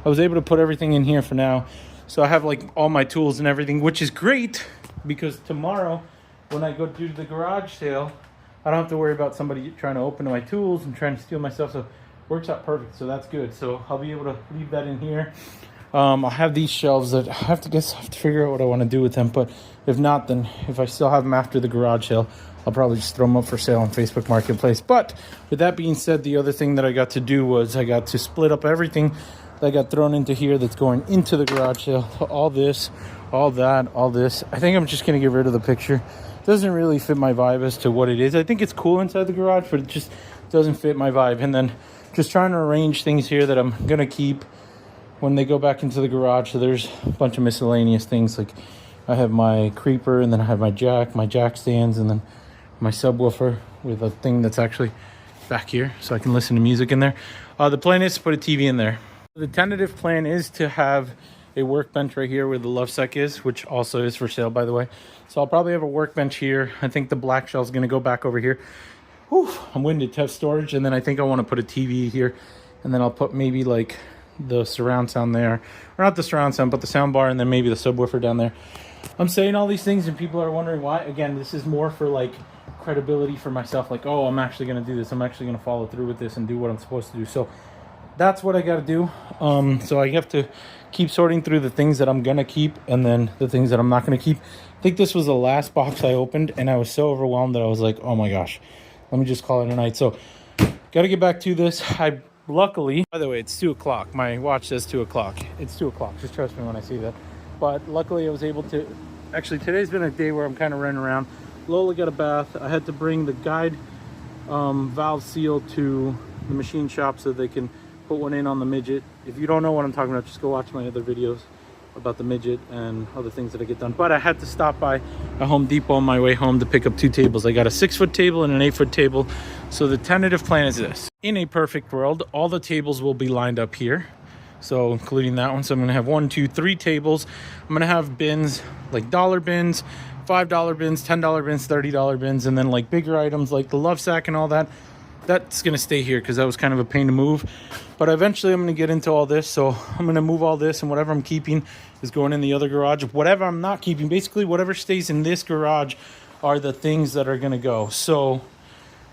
I was able to put everything in here for now. So I have like all my tools and everything, which is great because tomorrow when I go do the garage sale, I don't have to worry about somebody trying to open my tools and trying to steal my stuff. So it works out perfect. So that's good. So I'll be able to leave that in here. I'll have these shelves that I have to figure out what I want to do with them. But if not, then if I still have them after the garage sale, I'll probably just throw them up for sale on Facebook Marketplace. But with that being said, the other thing that I got to do was I got to split up everything that got thrown into here that's going into the garage sale. All this, all that, all this. I think I'm just going to get rid of the picture. It doesn't really fit my vibe as to what it is. I think it's cool inside the garage, but it just doesn't fit my vibe. And then just trying to arrange things here that I'm going to keep when they go back into the garage. So there's a bunch of miscellaneous things. Like I have my creeper, and then I have my jack stands, and then my subwoofer with a thing that's actually back here so I can listen to music in there. The plan is to put a TV in there. The tentative plan is to have a workbench right here where the Lovesec is, which also is for sale, by the way. So I'll probably have a workbench here. I think the black shell is going to go back over here. Whew, I'm winded to have storage. And then I think I want to put a TV here. And then I'll put maybe like the surround sound there. Or not the surround sound, but the sound bar, and then maybe the subwoofer down there. I'm saying all these things and people are wondering why. Again, this is more for like credibility for myself. Like, oh, I'm actually going to do this. I'm actually going to follow through with this and do what I'm supposed to do. So that's what I got to do. So I have to keep sorting through the things that I'm going to keep and then the things that I'm not going to keep. I think this was the last box I opened, and I was so overwhelmed that I was like, oh my gosh, let me just call it a night. So got to get back to this. Luckily, by the way, it's 2 o'clock. My watch says 2 o'clock. It's 2 o'clock. Just trust me when I say that. But luckily I was able to, actually today's been a day where I'm kind of running around. Lola got a bath. I had to bring the guide valve seal to the machine shop so they can put one in on the midget. If you don't know what I'm talking about, just go watch my other videos about the midget and other things that I get done. But I had to stop by a Home Depot on my way home to pick up 2 tables. I got a 6-foot table and an 8-foot table. So the tentative plan is this. In a perfect world, all the tables will be lined up here. So including that one. So I'm going to have 1, 2, 3 tables. I'm going to have bins, like dollar bins, $5 bins, $10 bins, $30 bins, and then like bigger items like the Lovesac and all that. That's going to stay here because that was kind of a pain to move. But eventually I'm going to get into all this. So I'm going to move all this, and whatever I'm keeping is going in the other garage. Whatever I'm not keeping, basically whatever stays in this garage are the things that are going to go. So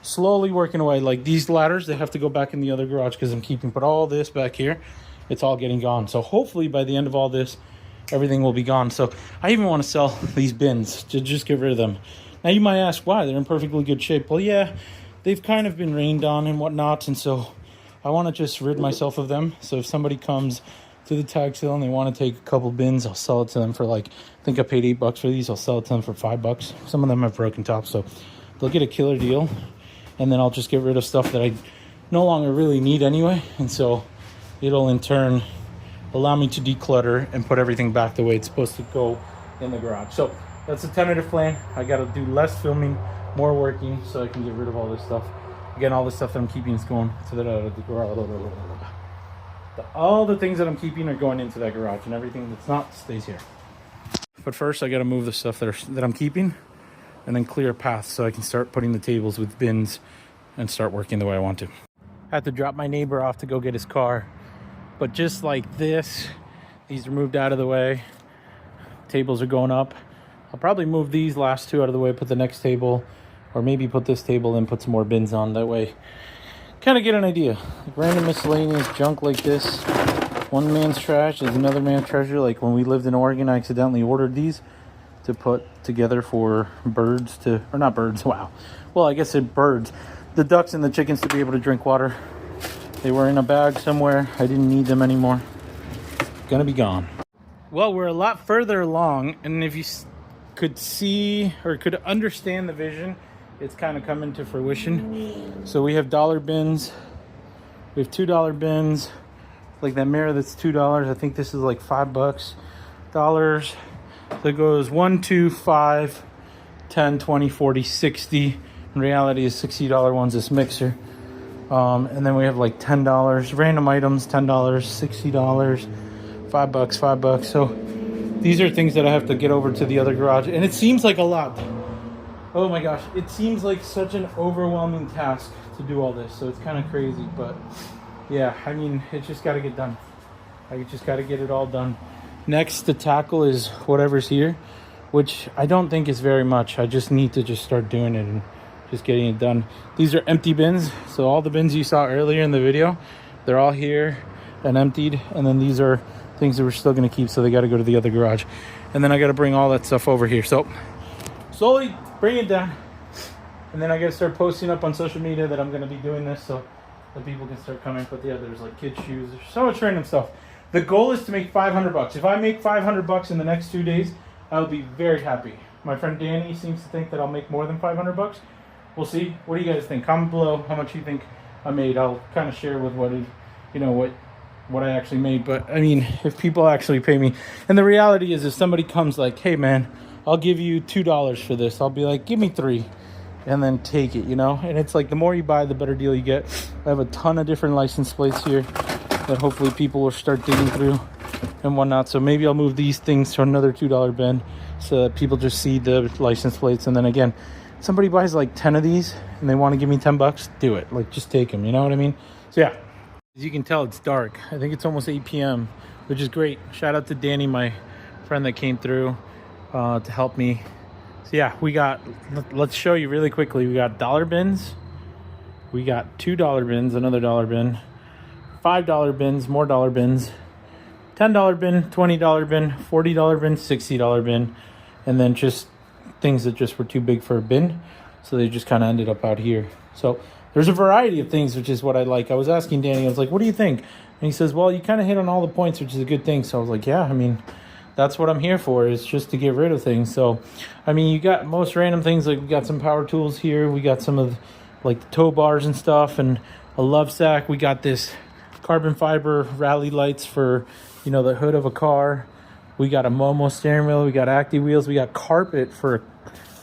slowly working away. Like these ladders, they have to go back in the other garage because I'm keeping. But all this back here, it's all getting gone. So hopefully by the end of all this, everything will be gone. So I even want to sell these bins to just get rid of them. Now you might ask why. They're in perfectly good shape. Well, yeah, they've kind of been rained on and whatnot, and so I want to just rid myself of them. So if somebody comes to the tag sale and they want to take a couple bins, I'll sell it to them for like, I think I paid $8 for these. I'll sell it to them for $5. Some of them have broken tops, so they'll get a killer deal. And then I'll just get rid of stuff that I no longer really need anyway. And so it'll in turn allow me to declutter and put everything back the way it's supposed to go in the garage. So that's a tentative plan. I got to do less filming, more working, so I can get rid of all this stuff. Again, all the stuff that I'm keeping is going to the garage. All the things that I'm keeping are going into that garage, and everything that's not stays here. But first, I got to move the stuff that I'm keeping, and then clear a path so I can start putting the tables with bins and start working the way I want to. I had to drop my neighbor off to go get his car, but just like this, these are moved out of the way. Tables are going up. I'll probably move these last two out of the way, put the next table, or maybe put this table and put some more bins on. That way, kind of get an idea. Like random miscellaneous junk like this. One man's trash is another man's treasure. Like when we lived in Oregon, I accidentally ordered these to put together for birds to, or not birds, wow. Well, I guess it's birds. The ducks and the chickens to be able to drink water. They were in a bag somewhere. I didn't need them anymore. Gonna be gone. Well, we're a lot further along, and if you could see or could understand the vision, it's kind of coming to fruition. So we have dollar bins. We have $2 bins. Like that mirror that's $2. I think this is like $5. Dollars. So it goes 1, 2, 5, 10, 20, 40, 60. In reality, is $60 ones, this mixer. And then we have like $10. Random items, $10, $60, $5, $5. So these are things that I have to get over to the other garage. And it seems like a lot. Oh my gosh, it seems like such an overwhelming task to do all this. So it's kind of crazy, but yeah, I mean, it's just got to get done. I just got to get it all done. Next to tackle is whatever's here, which I don't think is very much. I just need to just start doing it and just getting it done. These are empty bins. So all the bins you saw earlier in the video, they're all here and emptied. And then these are things that we're still going to keep. So they got to go to the other garage. And then I got to bring all that stuff over here. So slowly bring it down, and then I gotta start posting up on social media that I'm gonna be doing this so that people can start coming. But yeah, there's like kids shoes, there's so much random stuff. The goal is to make $500. If I make $500 in the next 2 days, I'll be very happy. My friend Danny seems to think that I'll make more than $500. We'll see. What do you guys think? Comment below how much you think I made. I'll kind of share with what I actually made. But I mean, if people actually pay me, and the reality is if somebody comes like, hey man, I'll give you $2 for this, I'll be like, give me $3 and then take it, and it's like the more you buy, the better deal you get. I have a ton of different license plates here that hopefully people will start digging through and whatnot. So maybe I'll move these things to another $2 bin so that people just see the license plates. And then again, somebody buys like 10 of these and they want to give me $10, do it. Like, just take them, you know what I mean? So yeah, as you can tell, it's dark. I think it's almost 8 p.m., which is great. Shout out to Danny, my friend that came through to help me. So yeah, let's show you really quickly. We got dollar bins, we got $2 bins, another dollar bin, $5 bins, more dollar bins, $10 bin, $20 bin, $40 bin, $60 bin, and then just things that just were too big for a bin, so they just kind of ended up out here. So there's a variety of things, which is what I like. I was asking Danny, I was like, what do you think? And he says, well, you kind of hit on all the points, which is a good thing. So I was like, yeah, I mean, that's what I'm here for, is just to get rid of things. So, I mean, you got most random things. Like we got some power tools here. We got some of like the tow bars and stuff, and a love sack. We got this carbon fiber rally lights for, the hood of a car. We got a Momo steering wheel. We got Acti wheels. We got carpet for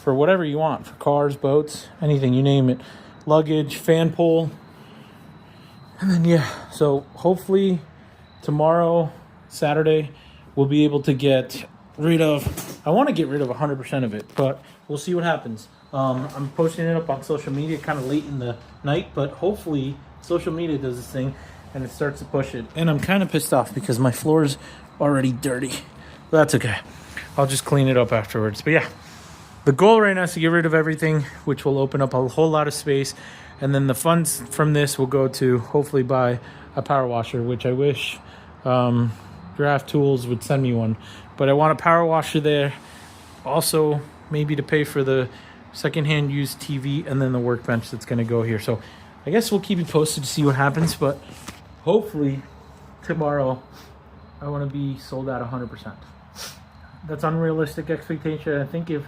whatever you want, for cars, boats, anything, you name it. Luggage, fan pole. And then, yeah, so hopefully tomorrow, Saturday, we'll be able to get rid of, I want to get rid of 100% of it, but we'll see what happens. I'm posting it up on social media kind of late in the night, but hopefully social media does this thing and it starts to push it. And I'm kind of pissed off because my floor's already dirty. But that's okay. I'll just clean it up afterwards. But yeah, the goal right now is to get rid of everything, which will open up a whole lot of space. And then the funds from this will go to hopefully buy a power washer, which I wish Draft Tools would send me one. But But I want a power washer there. Also, maybe to pay for the secondhand used TV and then the workbench that's going to go here. So I guess we'll keep you posted to see what happens. But hopefully tomorrow I want to be sold out 100%. That's unrealistic expectation. I think if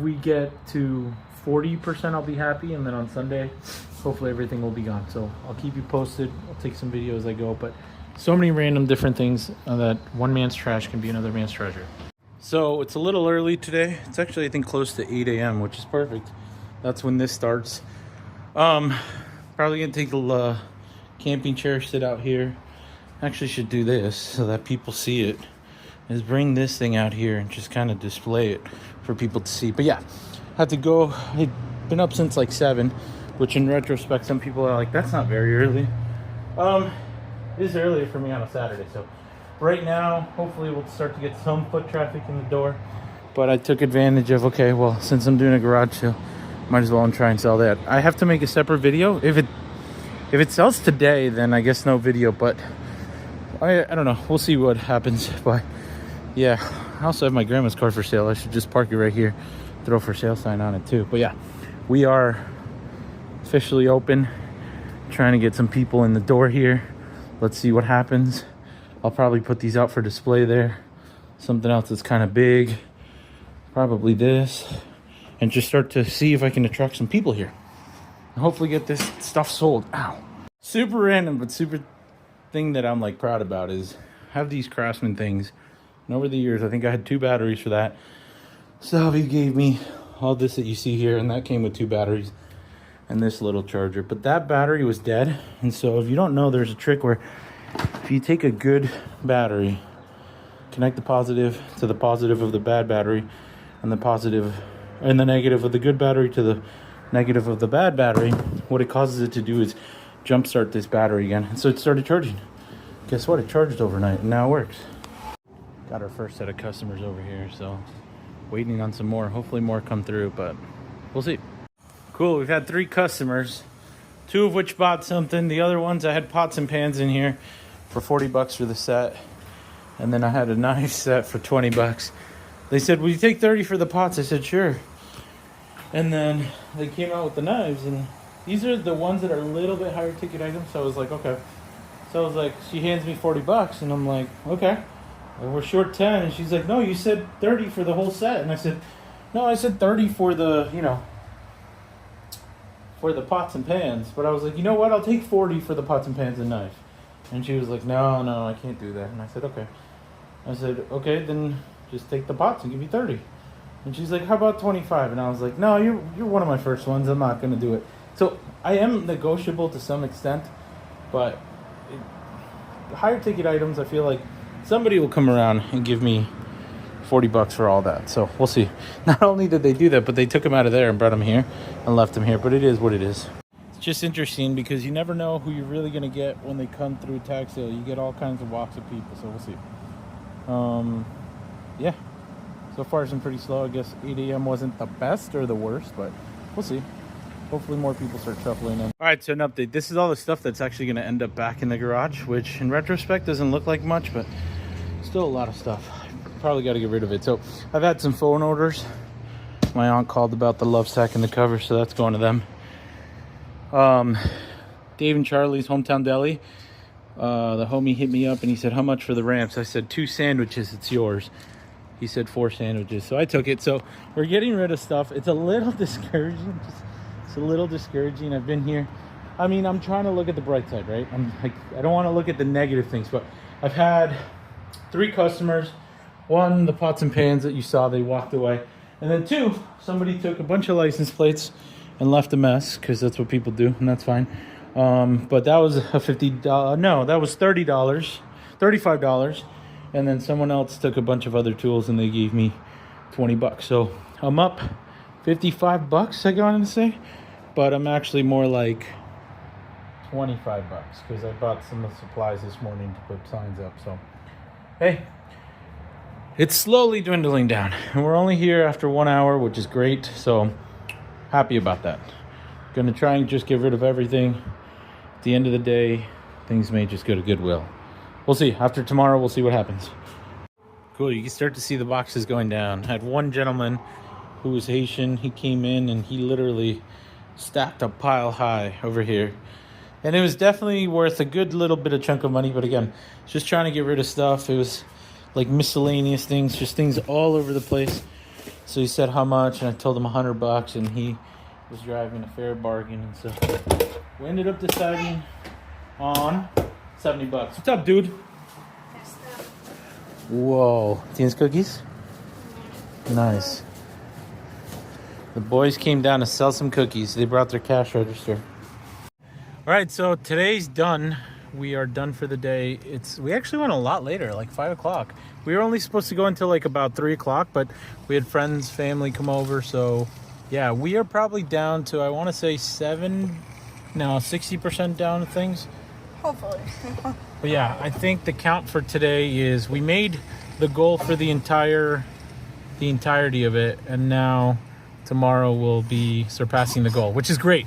we get to 40%, I'll be happy. And then on Sunday, hopefully everything will be gone. So I'll keep you posted. I'll take some videos as I go. But so many random different things that one man's trash can be another man's treasure. So it's a little early today. It's actually, I think, close to 8 a.m., which is perfect. That's when this starts. Probably gonna take the camping chair, sit out here. Actually should do this so that people see it. Is bring this thing out here and just kind of display it for people to see. But yeah, I had to go. I've been up since like 7, which in retrospect, some people are like, that's not very early. It is earlier for me on a Saturday, so right now, hopefully we'll start to get some foot traffic in the door. But I took advantage of, okay, well, since I'm doing a garage sale, might as well try and sell that. I have to make a separate video. If it sells today, then I guess no video, but I don't know. We'll see what happens. But yeah, I also have my grandma's car for sale. I should just park it right here, throw a for sale sign on it too. But yeah, we are officially open, trying to get some people in the door here. Let's see what happens. I'll probably put these out for display there. Something else that's kind of big. Probably this. And just start to see if I can attract some people here. And hopefully get this stuff sold. Ow. Super random, but super thing that I'm like proud about is have these Craftsman things. And over the years, I think I had 2 batteries for that. Salvi gave me all this that you see here, and that came with 2 batteries and this little charger. But that battery was dead. And so if you don't know, there's a trick where if you take a good battery, connect the positive to the positive of the bad battery, and the positive and the negative of the good battery to the negative of the bad battery, what it causes it to do is jumpstart this battery again. And so it started charging. Guess what? It charged overnight, and now it works. Got our first set of customers over here, so waiting on some more. Hopefully more come through, but we'll see. Cool, we've had 3 customers, 2 of which bought something. The other ones, I had pots and pans in here for 40 bucks for the set. And then I had a knife set for 20 bucks. They said, will you take 30 for the pots? I said, sure. And then they came out with the knives, and these are the ones that are a little bit higher ticket items. So I was like, okay. So I was like, she hands me 40 bucks, and I'm like, okay. Well, we're short 10. And she's like, no, you said 30 for the whole set. And I said, no, I said 30 for the, for the pots and pans. But I was like, you know what? I'll take 40 for the pots and pans and knife. And she was like, no, I can't do that. And I said, okay. I said, okay, then just take the pots and give you 30. And she's like, how about 25? And I was like, no, you're one of my first ones. I'm not going to do it. So I am negotiable to some extent, but higher ticket items, I feel like somebody will come around and give me 40 bucks for all that. So we'll see. Not only did they do that, but they took them out of there and brought them here and left them here. But it is what it is. It's just interesting because you never know who you're really going to get when they come through a tag sale. You get all kinds of walks of people. So we'll see. Yeah. So far it's been pretty slow. I guess 8 a.m. wasn't the best or the worst, but we'll see. Hopefully more people start shuffling in. All right, so an update. This is all the stuff that's actually going to end up back in the garage, which in retrospect doesn't look like much, but still a lot of stuff. Probably got to get rid of it. So I've had some phone orders. My aunt called about the love sack and the cover, so that's going to them. Dave and Charlie's Hometown Deli. The homie hit me up and he said, how much for the ramps? I said, 2 sandwiches, it's yours. He said 4 sandwiches, so I took it. So we're getting rid of stuff. It's a little discouraging. It's a little discouraging. I've been here. I mean, I'm trying to look at the bright side, right? I'm like, I don't want to look at the negative things, but I've had 3 customers. 1, the pots and pans that you saw, they walked away. And then 2, somebody took a bunch of license plates and left a mess, because that's what people do, and that's fine. But that was a $50, no, that was $30, $35. And then someone else took a bunch of other tools and they gave me 20 bucks. So I'm up 55 bucks, I got to say, but I'm actually more like 25 bucks because I bought some of the supplies this morning to put signs up. So, hey, it's slowly dwindling down and we're only here after 1 hour, which is great. So happy about that. Gonna try and just get rid of everything. At the end of the day, things may just go to Goodwill. We'll see. After tomorrow, we'll see what happens. cool. You can start to see the boxes going down. I had one gentleman who was Haitian. He came in and he literally stacked a pile high over here. And it was definitely worth a good little bit of chunk of money. But again, just trying to get rid of stuff. It was like miscellaneous things, just things all over the place. So he said how much, and I told him $100, and he was driving a fair bargain. And so we ended up deciding on $70. What's up, dude? Whoa. Tienes cookies? Nice. The boys came down to sell some cookies. They brought their cash register. All right, so today's done. We are done for the day. We actually went a lot later, like 5 o'clock. We were only supposed to go until like about 3 o'clock, but we had friends, family come over. So yeah, we are probably down to, I want to say 60% down to things. Hopefully. But yeah, I think the count for today is we made the goal for the entirety of it, and now tomorrow we'll be surpassing the goal, which is great.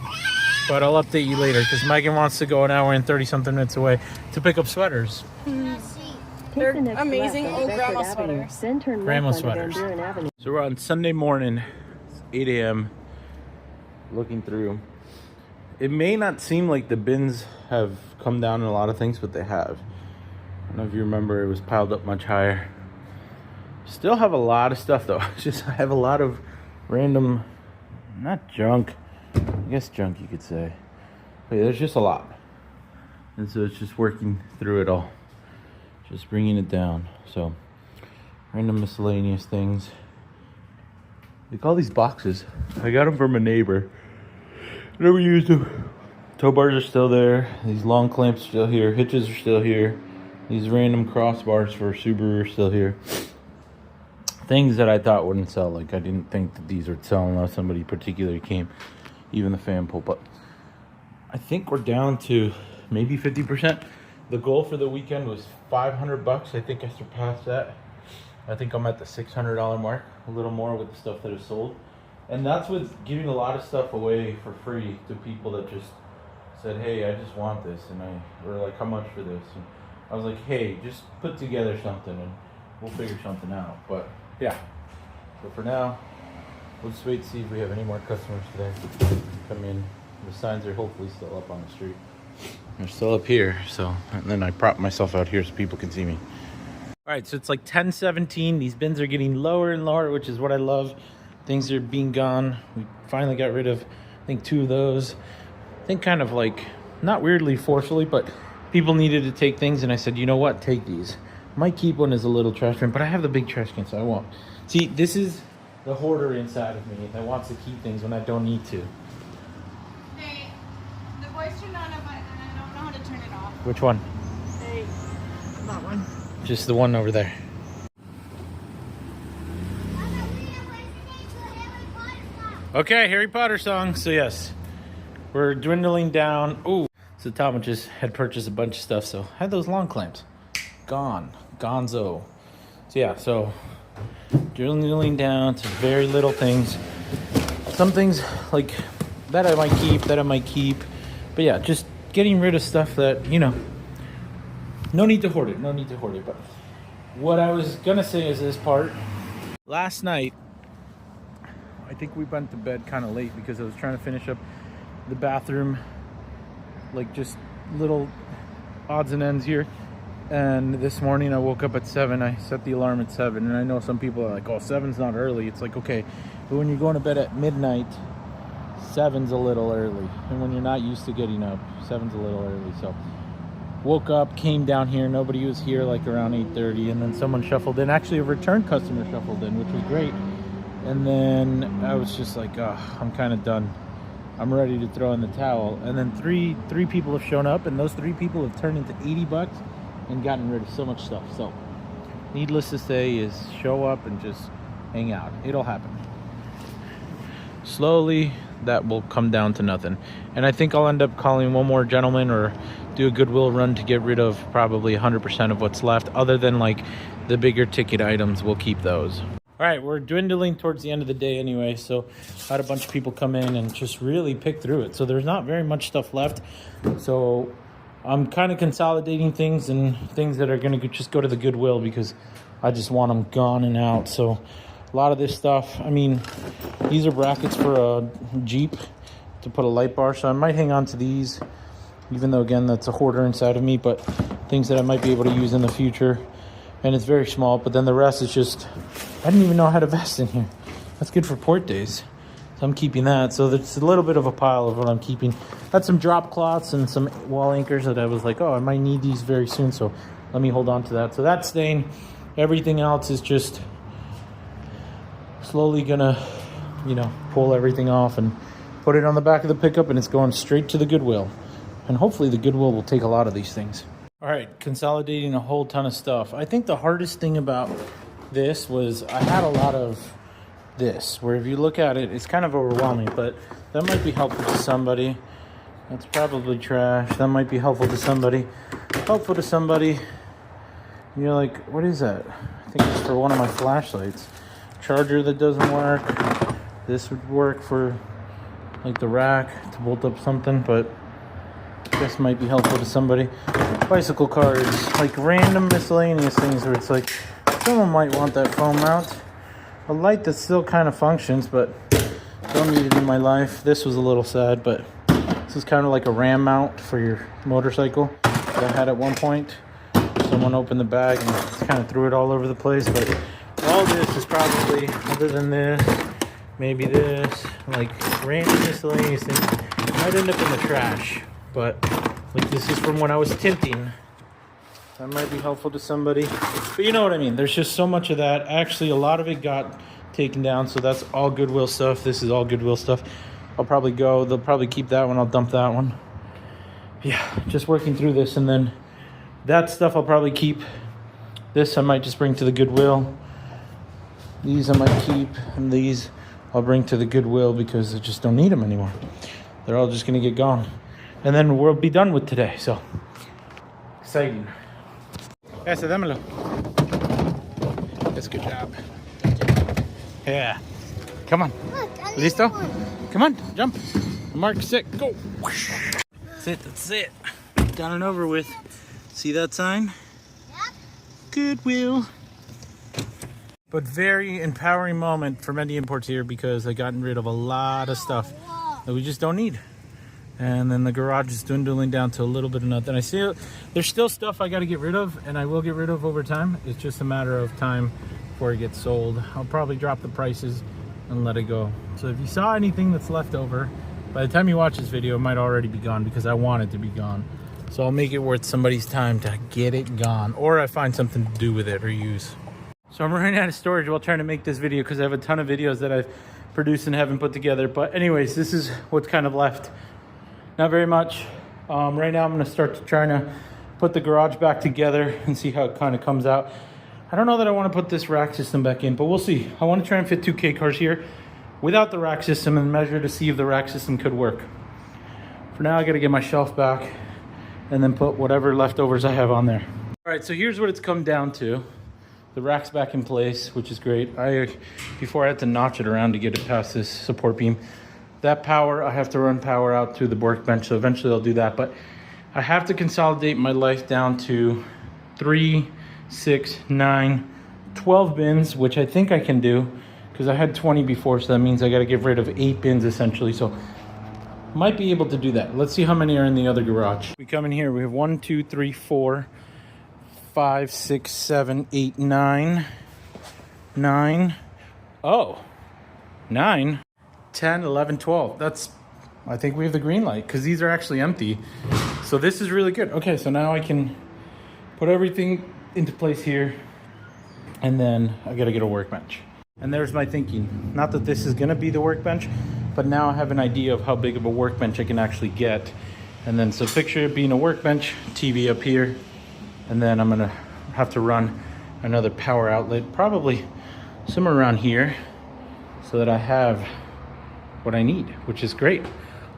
But I'll update you later because Megan wants to go an hour and 30-something minutes away to pick up sweaters. They're amazing old grandma sweaters. Grandma sweaters. So we're on Sunday morning, it's 8 a.m. looking through. It may not seem like the bins have come down in a lot of things, but they have. I don't know if you remember, it was piled up much higher. Still have a lot of stuff though. It's just I have a lot of random, not junk, I guess junk you could say. But yeah, there's just a lot. And so it's just working through it all. Just bringing it down. So, random miscellaneous things. They call these boxes. I got them from a neighbor. Never used them. Tow bars are still there. These long clamps are still here. Hitches are still here. These random crossbars for Subaru are still here. Things that I thought wouldn't sell. Like I didn't think that these would sell unless somebody particularly came. Even the fan pull. But I think we're down to maybe 50%. The goal for the weekend was $500. I think I surpassed that. I think I'm at the $600 mark. A little more with the stuff that is sold. And that's with giving a lot of stuff away for free to people that just said, hey, I just want this. And we're like, how much for this? And I was like, hey, just put together something and we'll figure something out. But yeah, but for now, we'll just wait to see if we have any more customers today come in. The signs are hopefully still up on the street. They're still up here, so, and then I prop myself out here so people can see me. All right, so it's like 10:17. These bins are getting lower and lower, which is what I love. Things are being gone. We finally got rid of, I think, 2 of those. I think kind of like, not weirdly forcefully, but people needed to take things, and I said, you know what, take these. Might keep one as a little trash can, but I have the big trash can, so I won't. See, this is the hoarder inside of me that wants to keep things when I don't need to. Hey, the voice turned on, and I don't know how to turn it off. Which one? Hey, that one. Just the one over there. Okay, Harry Potter song. So yes, we're dwindling down. Ooh, so Tom just had purchased a bunch of stuff. So I had those long clamps. Gone. Gonzo. So yeah, so dwindling down to very little things. Some things like that I might keep. But yeah, just getting rid of stuff that, you know, no need to hoard it. But what I was gonna say is this part. Last night, I think we went to bed kind of late because I was trying to finish up the bathroom, like just little odds and ends here. And this morning I woke up at 7. I set the alarm at 7, and I know some people are like, oh, 7's not early. It's like, okay, but when you're going to bed at midnight, 7's a little early. And when you're not used to getting up, 7's a little early. So woke up, came down here, nobody was here, like around 8:30, and then someone shuffled in. Actually, a return customer shuffled in, which was great. And then I was just like, oh, I'm kind of done. I'm ready to throw in the towel. And then three people have shown up, and those 3 people have turned into $80 and gotten rid of so much stuff. So needless to say is show up and just hang out. It'll happen. Slowly, that will come down to nothing. And I think I'll end up calling one more gentleman or do a Goodwill run to get rid of probably 100% of what's left. Other than like the bigger ticket items, we'll keep those. All right, we're dwindling towards the end of the day anyway, so I had a bunch of people come in and just really pick through it. So there's not very much stuff left. So I'm kind of consolidating things and things that are going to just go to the Goodwill because I just want them gone and out. So a lot of this stuff, I mean, these are brackets for a Jeep to put a light bar. So I might hang on to these, even though, again, that's a hoarder inside of me, but things that I might be able to use in the future. And it's very small, but then the rest is just, I didn't even know how to vest in here. That's good for port days. So I'm keeping that. So there's a little bit of a pile of what I'm keeping. Got some drop cloths and some wall anchors that I was like, oh, I might need these very soon. So let me hold on to that. So that's staying. Everything else is just slowly gonna, pull everything off and put it on the back of the pickup, and it's going straight to the Goodwill. And hopefully the Goodwill will take a lot of these things. All right, consolidating a whole ton of stuff. I think the hardest thing about this was I had a lot of this, where if you look at it, it's kind of overwhelming, but that might be helpful to somebody. That's probably trash. That might be helpful to somebody. Helpful to somebody. You're like, what is that? I think it's for one of my flashlights. Charger that doesn't work. This would work for like the rack to bolt up something, but this might be helpful to somebody. Bicycle cards, like random miscellaneous things where it's like, someone might want that phone mount. A light that still kind of functions, but don't need it in my life. This was a little sad, but this is kind of like a RAM mount for your motorcycle that I had at one point. Someone opened the bag and kind of threw it all over the place, but all this is probably, other than this, maybe this, like random miscellaneous things, might end up in the trash. But like this is from when I was tinting. That might be helpful to somebody. But you know what I mean. There's just so much of that. Actually, a lot of it got taken down. So that's all Goodwill stuff. This is all Goodwill stuff. I'll probably go. They'll probably keep that one. I'll dump that one. Yeah, just working through this. And then that stuff I'll probably keep. This I might just bring to the Goodwill. These I might keep. And these I'll bring to the Goodwill because I just don't need them anymore. They're all just going to get gone. And then we'll be done with today. So, exciting. Ese, dámelo. That's a good job. Yeah. Come on. Listo? Come on, jump. Mark, set, go. That's it. Done and over with. See that sign? Yep. Goodwill. But very empowering moment for Mendy Imports here because I gotten rid of a lot of stuff that we just don't need. And then the garage is dwindling down to a little bit of nothing. There's still stuff I got to get rid of, and I will get rid of over time. It's just a matter of time before it gets sold. I'll probably drop the prices and let it go. So if you saw anything that's left over, by the time you watch this video, it might already be gone because I want it to be gone. So I'll make it worth somebody's time to get it gone, or I find something to do with it or use. So I'm running out of storage while trying to make this video because I have a ton of videos that I've produced and haven't put together. But anyways, this is what's kind of left. Not very much. Right now I'm going to start trying to put the garage back together and see how it kind of comes out. I don't know that I want to put this rack system back in, but we'll see. I want to try and fit 2 K cars here without the rack system and measure to see if the rack system could work. For now, I got to get my shelf back and then put whatever leftovers I have on there. All right, so here's what it's come down to. The rack's back in place, which is great. Before I had to notch it around to get it past this support beam. That power, I have to run power out to the workbench, so eventually I'll do that. But I have to consolidate my life down to 3, 6, 9, 12 bins, which I think I can do because I had 20 before, so that means I got to get rid of 8 bins essentially. So might be able to do that. Let's see how many are in the other garage. We come in here, we have 1, 2, 3, 4, 5, 6, 7, 8, 9. 9. Oh, 9. 10, 11, 12. I think we have the green light because these are actually empty. So this is really good. Okay, so now I can put everything into place here, and then I gotta get a workbench. And there's my thinking. Not that this is gonna be the workbench, but now I have an idea of how big of a workbench I can actually get. And then, so picture it being a workbench, TV up here, and then I'm gonna have to run another power outlet, probably somewhere around here, so that I have what I need, which is great.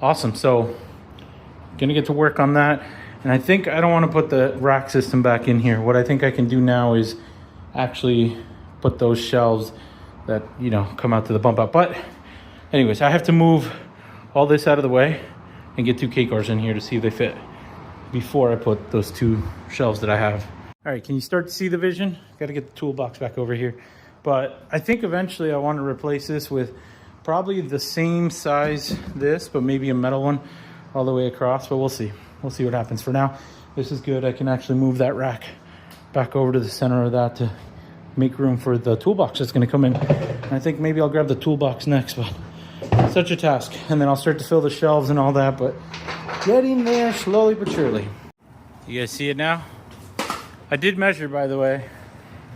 Awesome. So gonna get to work on that. And I think I don't want to put the rack system back in here. What I think I can do now is actually put those shelves that, come out to the bump out. But anyways, I have to move all this out of the way and get 2 K cars in here to see if they fit. before I put those 2 shelves that I have. All right, can you start to see the vision? Got to get the toolbox back over here. But I think eventually I want to replace this with probably the same size this, but maybe a metal one all the way across, but we'll see. We'll see what happens. For now, this is good. I can actually move that rack back over to the center of that to make room for the toolbox that's going to come in. And I think maybe I'll grab the toolbox next, but such a task. And then I'll start to fill the shelves and all that, but getting there slowly but surely. You guys see it now? I did measure, by the way.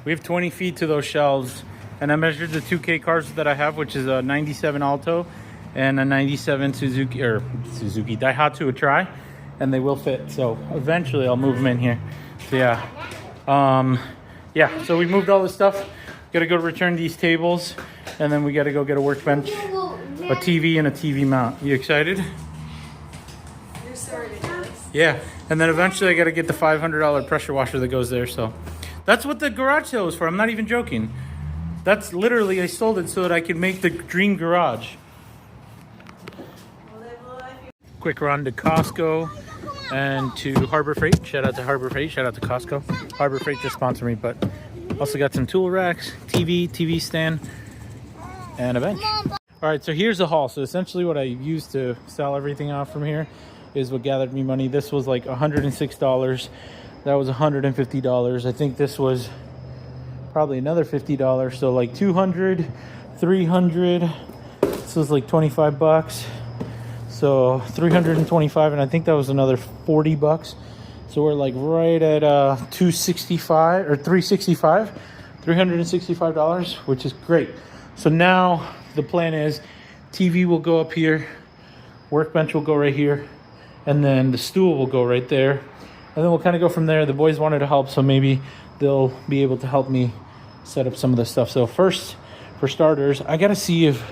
We have 20 feet to those shelves, and I measured the 2K cars that I have, which is a 97 Alto and a 97 Suzuki Daihatsu a Tri, and they will fit. So eventually I'll move them in here. So yeah, so we moved all this stuff. Got to go return these tables, and then we got to go get a workbench, a TV, and a TV mount. You excited? You're so ridiculous. Yeah, and then eventually I got to get the $500 pressure washer that goes there. So that's what the garage sale was for. I'm not even joking. That's literally, I sold it so that I could make the dream garage. Quick run to Costco and to Harbor Freight. Shout out to Harbor Freight. Shout out to Costco. Harbor Freight just sponsored me, but also got some tool racks, TV stand, and a bench. All right, so here's the haul. So essentially what I used to sell everything out from here is what gathered me money. This was like $106. That was $150. I think this was probably another $50. So like 200, 300. This was like 25 bucks. So 325, and I think that was another 40 bucks. So we're like right at 265 or 365, $365, which is great. So now the plan is TV will go up here, workbench will go right here, and then the stool will go right there. And then we'll kind of go from there. The boys wanted to help, so maybe they'll be able to help me set up some of this stuff. So first, for starters, I got to see if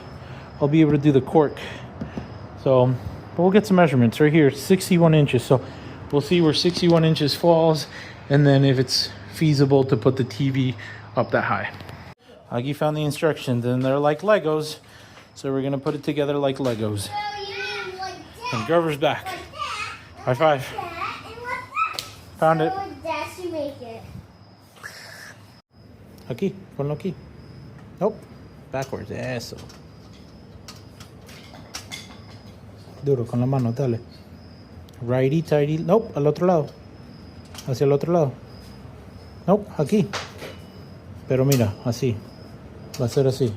I'll be able to do the cork. So we'll get some measurements right here, 61 inches. So we'll see where 61 inches falls, and then if it's feasible to put the TV up that high. Aggie found the instructions, and they're like Legos. So we're gonna put it together like Legos. And Grover's back. High five. Found it. Aquí, ponlo aquí. Nope, backwards, eso. Duro con la mano, dale. Righty, tighty. Nope, al otro lado. Hacia el otro lado. Nope, aquí. Pero mira, así. Va a ser así.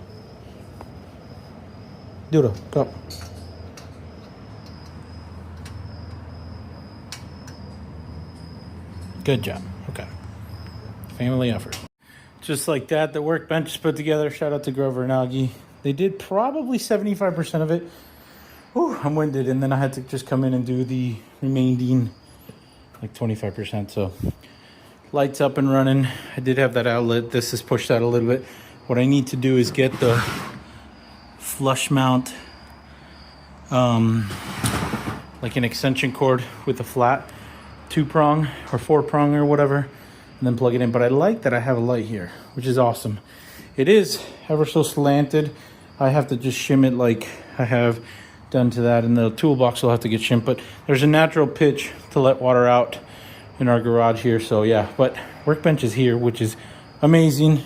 Duro, go. Good job. Okay. Family effort. Just like that, the workbench is put together. Shout out to Grover and Augie. They did probably 75% of it. Whew, I'm winded, and then I had to just come in and do the remaining like 25%. So lights up and running. I did have that outlet. This is pushed out a little bit. What I need to do is get the flush mount, like an extension cord with a flat 2-prong or 4-prong or whatever, and then plug it in. But I like that I have a light here, which is awesome. It is ever so slanted. I have to just shim it like I have done to that, and the toolbox will have to get shimmed, but there's a natural pitch to let water out in our garage here. So yeah, but workbench is here, which is amazing.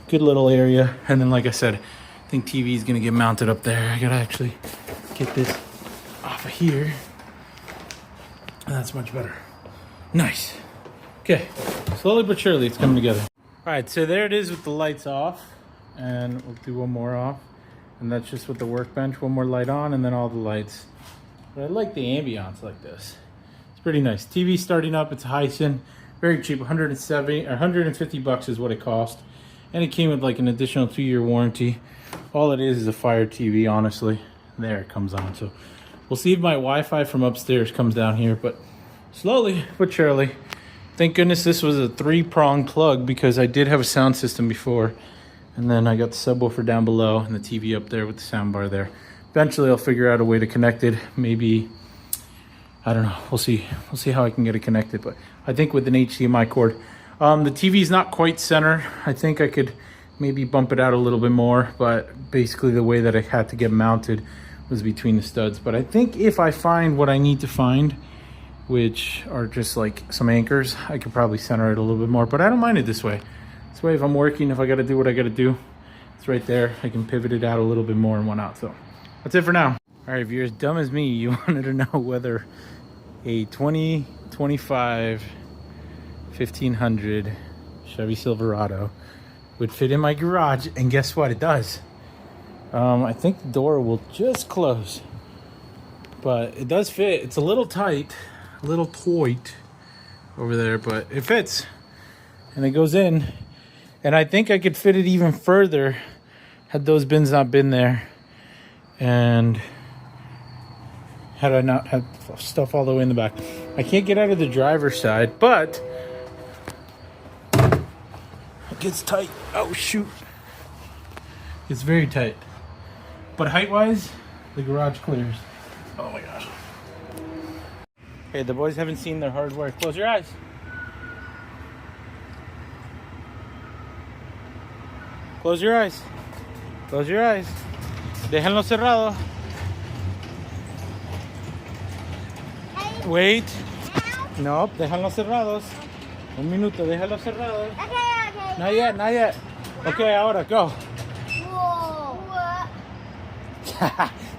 Good little area. And then like I said, I think TV is gonna get mounted up there. I gotta actually get this off of here. That's much better. Nice. Okay, slowly but surely it's coming together. All right, so there it is with the lights off, and we'll do one more off. And that's just with the workbench, one more light on, and then all the lights. But I like the ambiance like this. It's pretty nice. TV starting up, it's Hyson, very cheap, 170 or 150 bucks is what it cost. And it came with like an additional 2-year warranty. All it is a Fire TV, honestly. There it comes on. So we'll see if my Wi-Fi from upstairs comes down here, but slowly but surely. Thank goodness this was a 3-prong plug, because I did have a sound system before. And then I got the subwoofer down below and the TV up there with the sound bar there. Eventually I'll figure out a way to connect it. Maybe, I don't know, we'll see. We'll see how I can get it connected, but I think with an HDMI cord. The TV is not quite center. I think I could maybe bump it out a little bit more, but basically the way that I had to get mounted was between the studs. But I think if I find what I need to find, which are just like some anchors. I could probably center it a little bit more, but I don't mind it this way. This way, if I'm working, if I got to do what I got to do, it's right there. I can pivot it out a little bit more and one out. So that's it for now. All right, if you're as dumb as me, you wanted to know whether a 2025 1500 Chevy Silverado would fit in my garage, and guess what? It does. I think the door will just close, but it does fit. It's a little tight, a little tight over there, but it fits, and it goes in. And I think I could fit it even further had those bins not been there, and had I not had stuff all the way in the back. I can't get out of the driver's side, but it gets tight. Oh shoot, it's very tight. But height-wise, the garage clears. Oh my gosh. Okay, the boys haven't seen their hardware. Close your eyes. Close your eyes. Close your eyes. Déjenlo cerrado. Wait. No, déjanlos cerrados. Un minuto, déjalos cerrados. Okay. Not yet, not yet. Okay, ahora, go.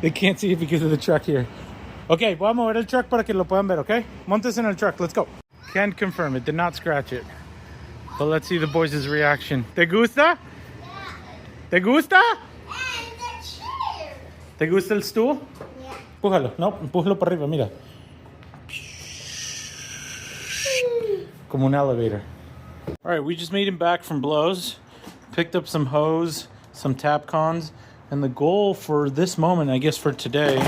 They can't see it because of the truck here. Okay, voy a mover el truck para que lo puedan ver, okay? Montes en el truck, let's go. Can confirm it, did not scratch it. But let's see the boys' reaction. ¿Te gusta? ¿Te gusta? And the chair. ¿Te gusta el stool? Yeah. Empújalo, no, empújalo para arriba, mira. Como un elevator. All right, we just made him back from blows. Picked up some hose, some tap cons. And the goal for this moment, I guess for today,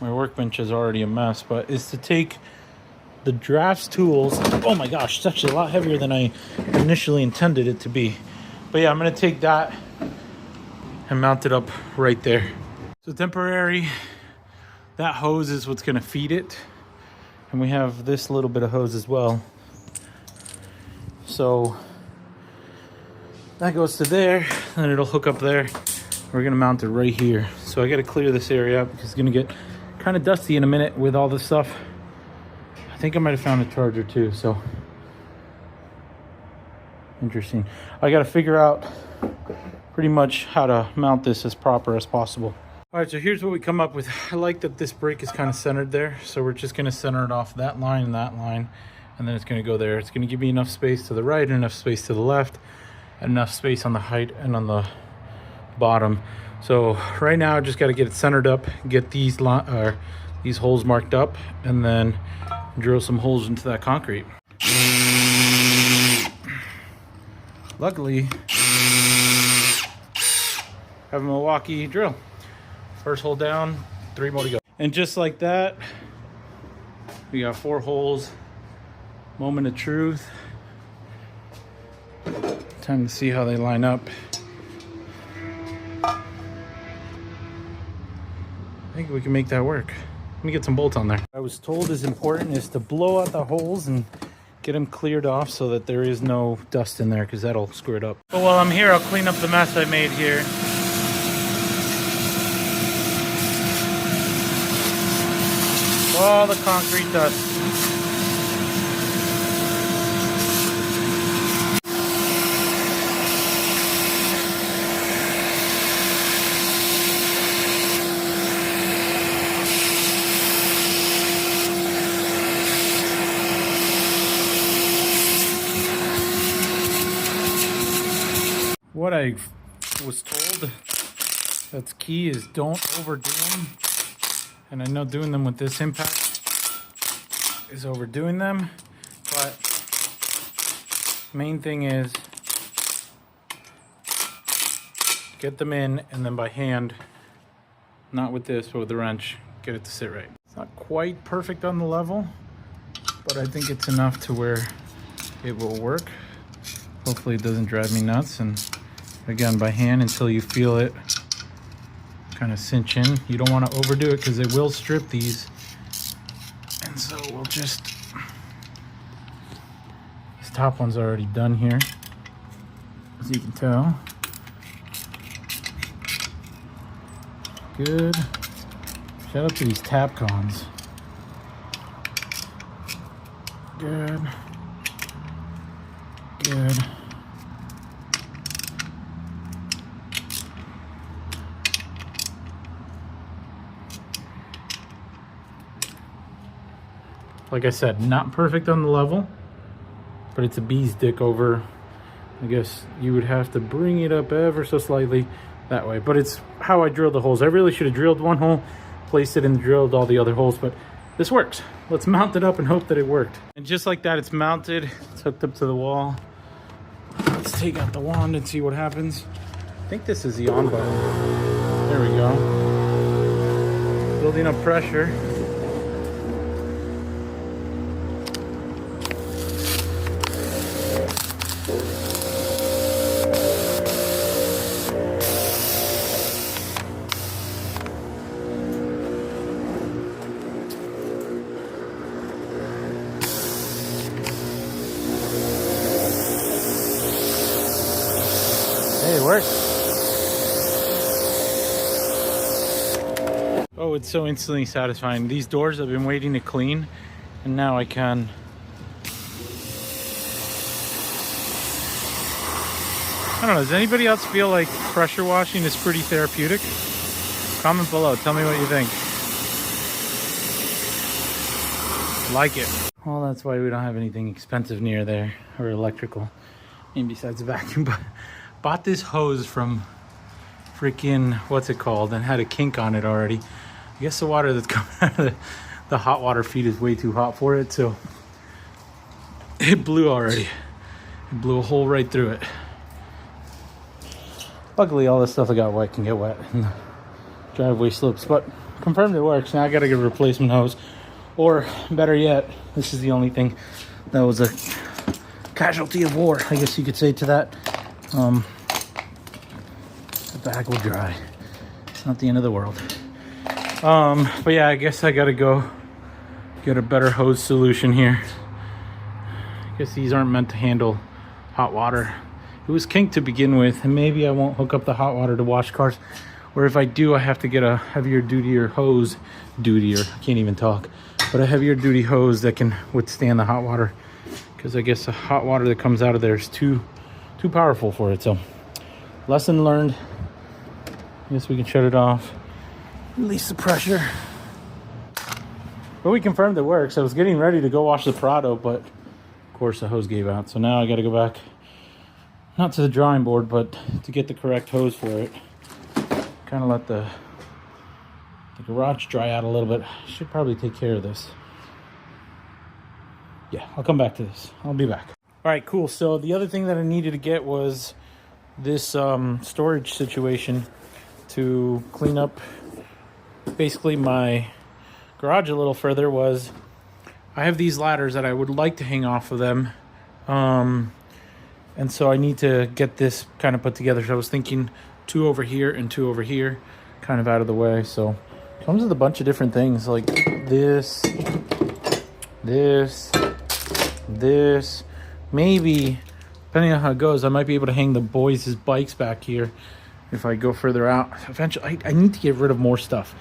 my workbench is already a mess, but is to take the drafts tools. Oh my gosh, it's actually a lot heavier than I initially intended it to be. But yeah, I'm gonna take that and mount it up right there. So temporary, that hose is what's gonna feed it. And we have this little bit of hose as well. So that goes to there, and it'll hook up there. We're gonna mount it right here. So I gotta clear this area up because it's gonna get kind of dusty in a minute with all this stuff. I think I might have found a charger too, so. Interesting. I gotta figure out pretty much how to mount this as proper as possible. All right, so here's what we come up with. I like that this brake is kind of centered there. So we're just gonna center it off that line, and then it's gonna go there. It's gonna give me enough space to the right, enough space to the left, and enough space on the height and on the bottom. So right now I just got to get it centered up, get these holes marked up, and then drill some holes into that concrete. Luckily have a Milwaukee drill. First hole down, 3 more to go. And just like that, we got 4 holes. Moment of truth. Time to see how they line up. I think we can make that work. Let me get some bolts on there. I was told is important is to blow out the holes and get them cleared off so that there is no dust in there, because that'll screw it up. But while I'm here, I'll clean up the mess I made here. All the concrete dust. What I was told that's key is don't overdo them. And I know doing them with this impact is overdoing them, but main thing is get them in, and then by hand, not with this, but with the wrench, get it to sit right. It's not quite perfect on the level, but I think it's enough to where it will work. Hopefully it doesn't drive me nuts. And again, by hand until you feel it kind of cinch in. You don't want to overdo it because it will strip these. And so we'll just, this top one's already done here, as you can tell. Good. Shout out to these tap cons. Good. Good. Like I said, not perfect on the level, but it's a bee's dick over. I guess you would have to bring it up ever so slightly that way, but it's how I drilled the holes. I really should have drilled one hole, placed it and drilled all the other holes, but this works. Let's mount it up and hope that it worked. And just like that, it's mounted. It's hooked up to the wall. Let's take out the wand and see what happens. I think this is the on button. There we go. Building up pressure. Hey, it works. Oh, it's so instantly satisfying. These doors I've been waiting to clean, and now I can. I don't know, does anybody else feel like pressure washing is pretty therapeutic? Comment below, tell me what you think. Like it. Well, that's why we don't have anything expensive near there, or electrical. And besides the vacuum, but bought this hose from freaking, what's it called, and had a kink on it already. I guess the water that's coming out of the hot water feed is way too hot for it, so it blew already. It blew a hole right through it. Luckily, all this stuff that got wet can get wet in the driveway slips, but confirmed it works. Now I gotta get a replacement hose, or better yet, this is the only thing that was a casualty of war, I guess you could say to that. The bag will dry. It's not the end of the world. But yeah, I guess I gotta go get a better hose solution here. I guess these aren't meant to handle hot water. It was kinked to begin with, and maybe I won't hook up the hot water to wash cars, or if I do, I have to get a heavier dutier hose. I can't even talk, but a heavier duty hose that can withstand the hot water, because I guess the hot water that comes out of there is too powerful for it. So lesson learned. I guess we can shut it off, release the pressure. But we confirmed it works. I was getting ready to go wash the Prado, but of course the hose gave out. So now I got to go back, not to the drawing board, but to get the correct hose for it. Kind of let the garage dry out a little bit. I should probably take care of this. Yeah, I'll come back to this. I'll be back. All right, cool. So the other thing that I needed to get was this storage situation to clean up basically my garage a little further. Was I have these ladders that I would like to hang off of them. And so I need to get this kind of put together. So I was thinking 2 over here and 2 over here, kind of out of the way. So it comes with a bunch of different things like this. Maybe, depending on how it goes, I might be able to hang the boys' bikes back here if I go further out. Eventually, I need to get rid of more stuff.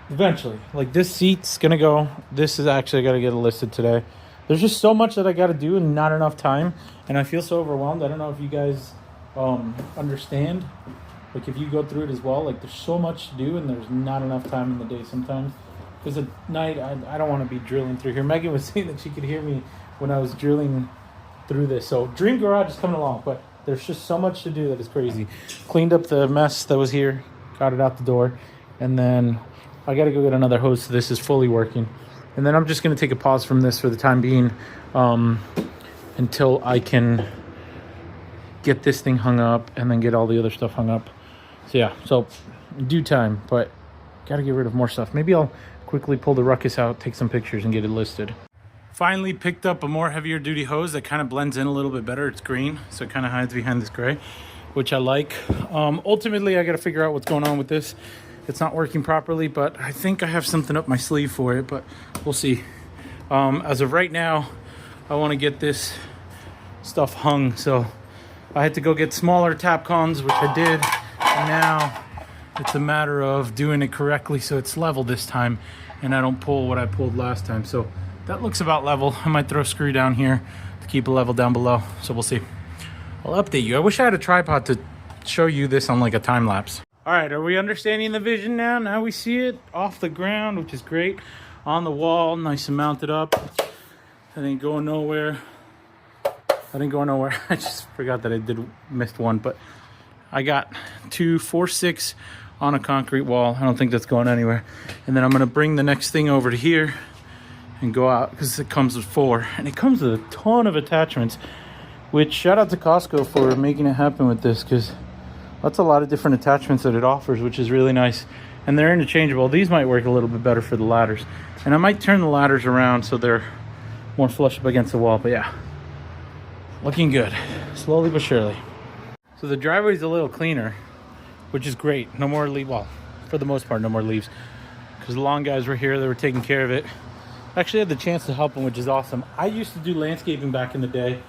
Eventually. Like, this seat's going to go. This is actually got to get listed today. There's just so much that I got to do and not enough time. And I feel so overwhelmed. I don't know if you guys understand. Like, if you go through it as well, like, there's so much to do and there's not enough time in the day sometimes. Because at night, I don't want to be drilling through here. Megan was saying that she could hear me when I was drilling through this. So Dream Garage is coming along, but there's just so much to do that is crazy. Cleaned up the mess that was here, got it out the door, and then I got to go get another hose so this is fully working. And then I'm just going to take a pause from this for the time being until I can get this thing hung up and then get all the other stuff hung up. So yeah, so due time, but got to get rid of more stuff. Maybe I'll quickly pull the ruckus out, take some pictures, and get it listed. Finally picked up a more heavier duty hose that kind of blends in a little bit better. It's green, so it kind of hides behind this gray, which I like. Ultimately, I got to figure out what's going on with this. It's not working properly, but I think I have something up my sleeve for it, but we'll see. As of right now, I want to get this stuff hung, so I had to go get smaller tap cons, which I did, and now it's a matter of doing it correctly so it's level this time and I don't pull what I pulled last time. So that looks about level. I might throw a screw down here to keep a level down below, so we'll see. I'll update you. I wish I had a tripod to show you this on like a time lapse. All right, are we understanding the vision now? Now we see it off the ground, which is great. On the wall, nice and mounted up. I didn't go nowhere. I just forgot that I missed one, but I got 2 4-6 on a concrete wall. I don't think that's going anywhere. And then I'm gonna bring the next thing over to here and go out, because it comes with 4. And it comes with a ton of attachments, which shout out to Costco for making it happen with this, because that's a lot of different attachments that it offers, which is really nice. And they're interchangeable. These might work a little bit better for the ladders. And I might turn the ladders around so they're more flush up against the wall. But yeah, looking good, slowly but surely. So the driveway's a little cleaner, which is great. No more leaves. Well, for the most part, no more leaves, because the lawn guys were here. They were taking care of it. I actually had the chance to help them, which is awesome. I used to do landscaping back in the day,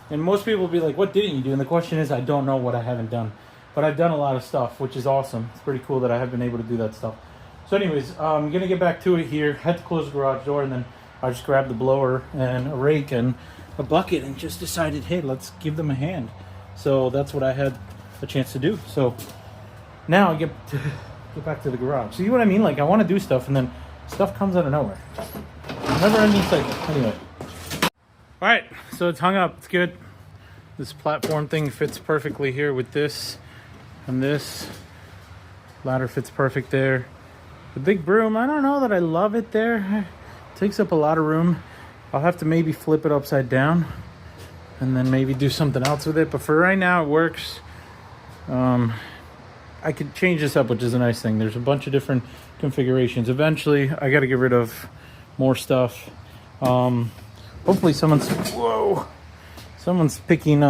and most people will be like, what didn't you do? And the question is, I don't know what I haven't done. But I've done a lot of stuff, which is awesome. It's pretty cool that I have been able to do that stuff. So anyways, I'm going to get back to it here. Had to close the garage door, and then I just grabbed the blower and a rake and a bucket and just decided, hey, let's give them a hand. So that's what I had a chance to do. So now I get back to the garage. See what I mean? Like, I want to do stuff, and then stuff comes out of nowhere. Never ending cycle. Anyway. All right, so it's hung up. It's good. This platform thing fits perfectly here with this. And this ladder fits perfect there. The big broom, I don't know that I love it there. It takes up a lot of room. I'll have to maybe flip it upside down and then maybe do something else with it. But for right now, it works. I could change this up, which is a nice thing. There's a bunch of different configurations. Eventually, I got to get rid of more stuff. Hopefully someone's picking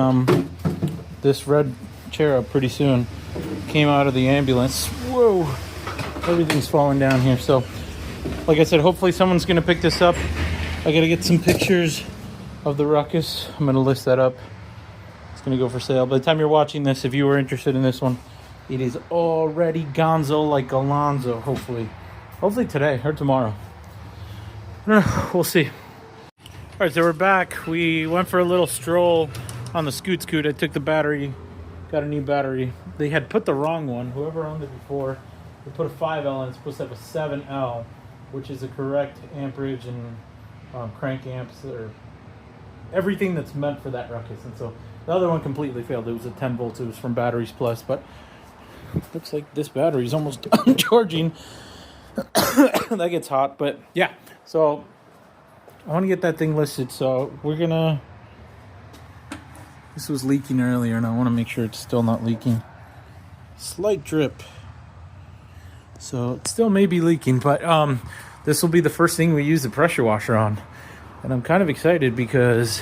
this red chair up pretty soon. Came out of the ambulance. Whoa, everything's falling down here. So like I said, hopefully someone's gonna pick this up. I gotta get some pictures of the ruckus. I'm gonna list that up. It's gonna go for sale. By the time you're watching this, if you were interested in this one, it is already gonzo like Alonzo. Hopefully today or tomorrow. We'll see. All right, so we're back. We went for a little stroll on the scoot. I took the battery, got a new battery. They had put the wrong one. Whoever owned it before, they put a 5L and it's supposed to have a 7L, which is the correct amperage and crank amps, or everything that's meant for that ruckus. And so the other one completely failed. It was a 10 volts. It was from Batteries Plus, but looks like this battery is almost done charging. That gets hot, but yeah. So I want to get that thing listed. So we're gonna. This was leaking earlier, and I want to make sure it's still not leaking. Slight drip. So it still may be leaking, but this will be the first thing we use the pressure washer on. And I'm kind of excited because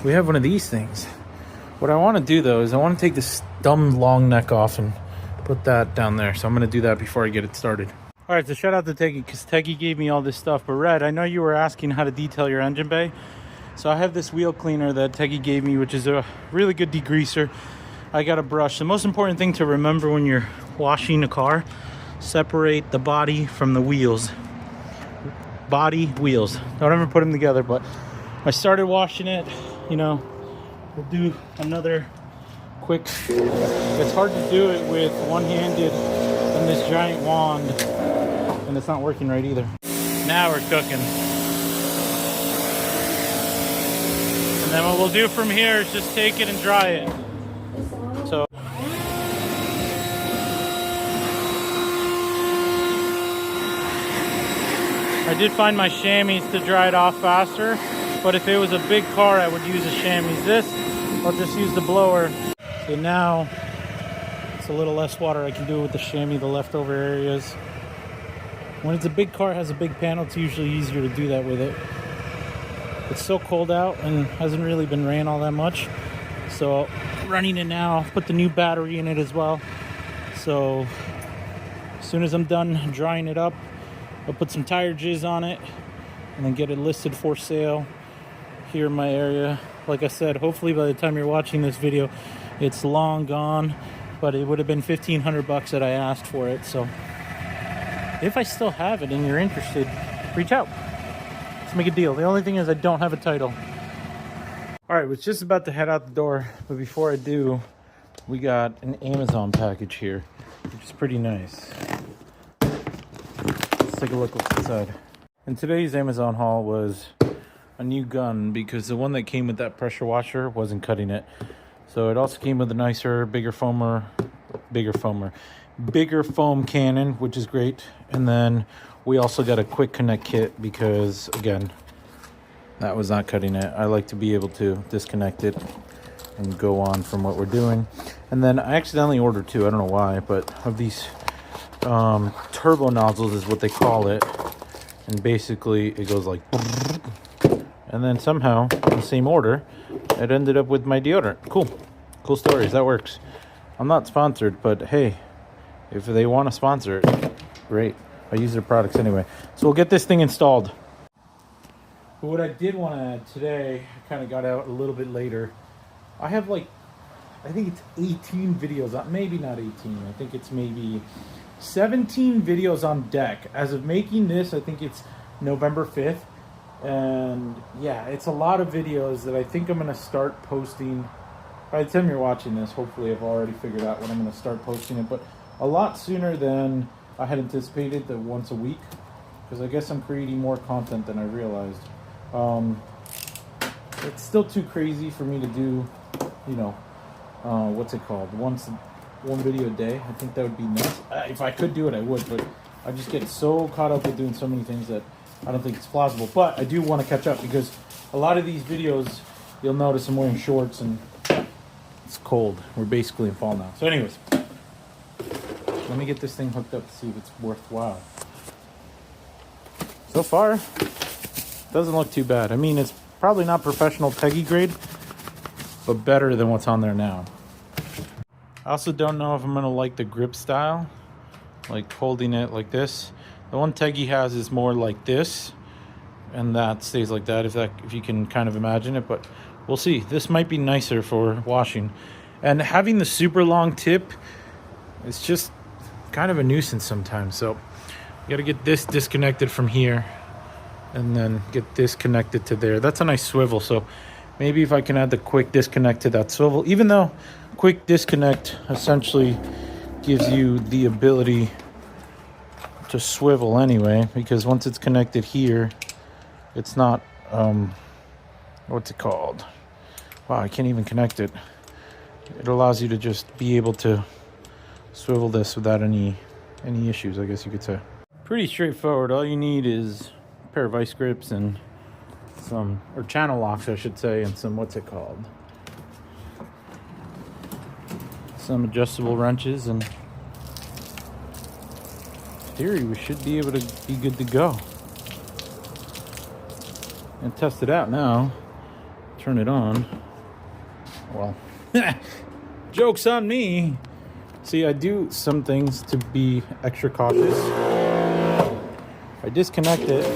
we have one of these things. What I want to do, though, is I want to take this dumb long neck off and put that down there. So I'm going to do that before I get it started. All right, so shout out to Teggy, because Teggy gave me all this stuff. But Red, I know you were asking how to detail your engine bay. So I have this wheel cleaner that Teggy gave me, which is a really good degreaser. I got a brush. The most important thing to remember when you're washing a car, separate the body from the wheels. Body, wheels. Don't ever put them together, but I started washing it. You know, we'll do another quick. It's hard to do it with one-handed and this giant wand, and it's not working right either. Now we're cooking. And then what we'll do from here is just take it and dry it. So I did find my chamois to dry it off faster, but if it was a big car, I would use a chamois. This, I'll just use the blower. So now it's a little less water. I can do it with the chamois, the leftover areas. When it's a big car, it has a big panel, it's usually easier to do that with it. It's so cold out and hasn't really been rain all that much. So running it now, put the new battery in it as well. So as soon as I'm done drying it up, I'll put some tire jizz on it and then get it listed for sale here in my area. Like I said, hopefully by the time you're watching this video, it's long gone, but it would have been $1,500 that I asked for it. So if I still have it and you're interested, reach out. Let's make a deal. The only thing is I don't have a title. All right, was just about to head out the door, but before I do, we got an Amazon package here, which is pretty nice. Let's take a look inside. And today's Amazon haul was a new gun because the one that came with that pressure washer wasn't cutting it. So it also came with a nicer, bigger foam cannon, which is great. And then we also got a quick connect kit because, again, that was not cutting it. I like to be able to disconnect it and go on from what we're doing. And then I accidentally ordered two, I don't know why, but of these turbo nozzles is what they call it. And basically it goes like, and then somehow in the same order, it ended up with my deodorant. Cool stories, that works. I'm not sponsored, but hey, if they want to sponsor it, great. I use their products anyway. So we'll get this thing installed. But what I did want to add today, I kind of got out a little bit later. I have I think it's 18 videos, maybe not 18. I think it's maybe 17 videos on deck. As of making this, I think it's November 5th. And yeah, it's a lot of videos that I think I'm going to start posting. By the time you're watching this, hopefully I've already figured out when I'm going to start posting it. But a lot sooner than I had anticipated, that once a week. Because I guess I'm creating more content than I realized. It's still too crazy for me to do, what's it called? One video a day. I think that would be nuts. If I could do it, I would, but I just get so caught up with doing so many things that I don't think it's plausible. But I do want to catch up because a lot of these videos, you'll notice I'm wearing shorts and it's cold. We're basically in fall now. So anyways, let me get this thing hooked up to see if it's worthwhile. So far, doesn't look too bad. I mean, it's probably not professional Peggy grade, but better than what's on there now. I also don't know if I'm gonna like the grip style, like holding it like this. The one Peggy has is more like this, and that stays like that, if you can kind of imagine it, but we'll see. This might be nicer for washing. And having the super long tip, it's just kind of a nuisance sometimes. So you gotta get this disconnected from here and then get this connected to there. That's a nice swivel, so maybe if I can add the quick disconnect to that swivel, even though quick disconnect essentially gives you the ability to swivel anyway, because once it's connected here, it's not, what's it called? Wow, I can't even connect it. It allows you to just be able to swivel this without any issues, I guess you could say. Pretty straightforward. All you need is a pair of vice grips and some, or channel locks I should say, and some, what's it called? Some adjustable wrenches, and in theory we should be able to be good to go. And test it out now. Turn it on. Well, joke's on me. See, I do some things to be extra cautious. I disconnect it,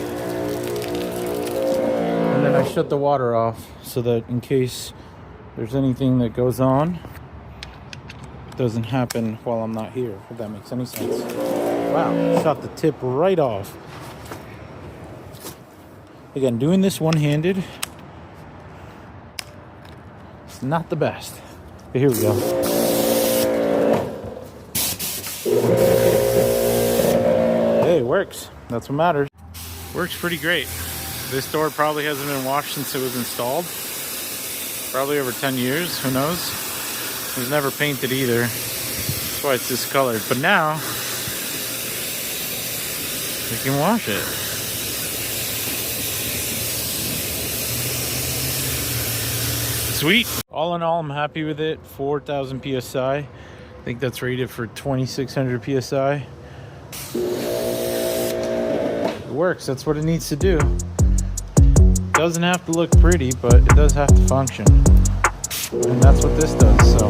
and then I shut the water off so that in case there's anything that goes on, it doesn't happen while I'm not here, if that makes any sense. Wow, shot the tip right off. Again, doing this one-handed, it's not the best. But here we go. Hey, it works. That's what matters. Works pretty great. This door probably hasn't been washed since it was installed. Probably over 10 years, who knows? It was never painted either. That's why it's discolored. But now, we can wash it. Sweet. All in all, I'm happy with it. 4,000 PSI. I think that's rated for 2,600 PSI. It works. That's what it needs to do. Doesn't have to look pretty, but it does have to function. And that's what this does, so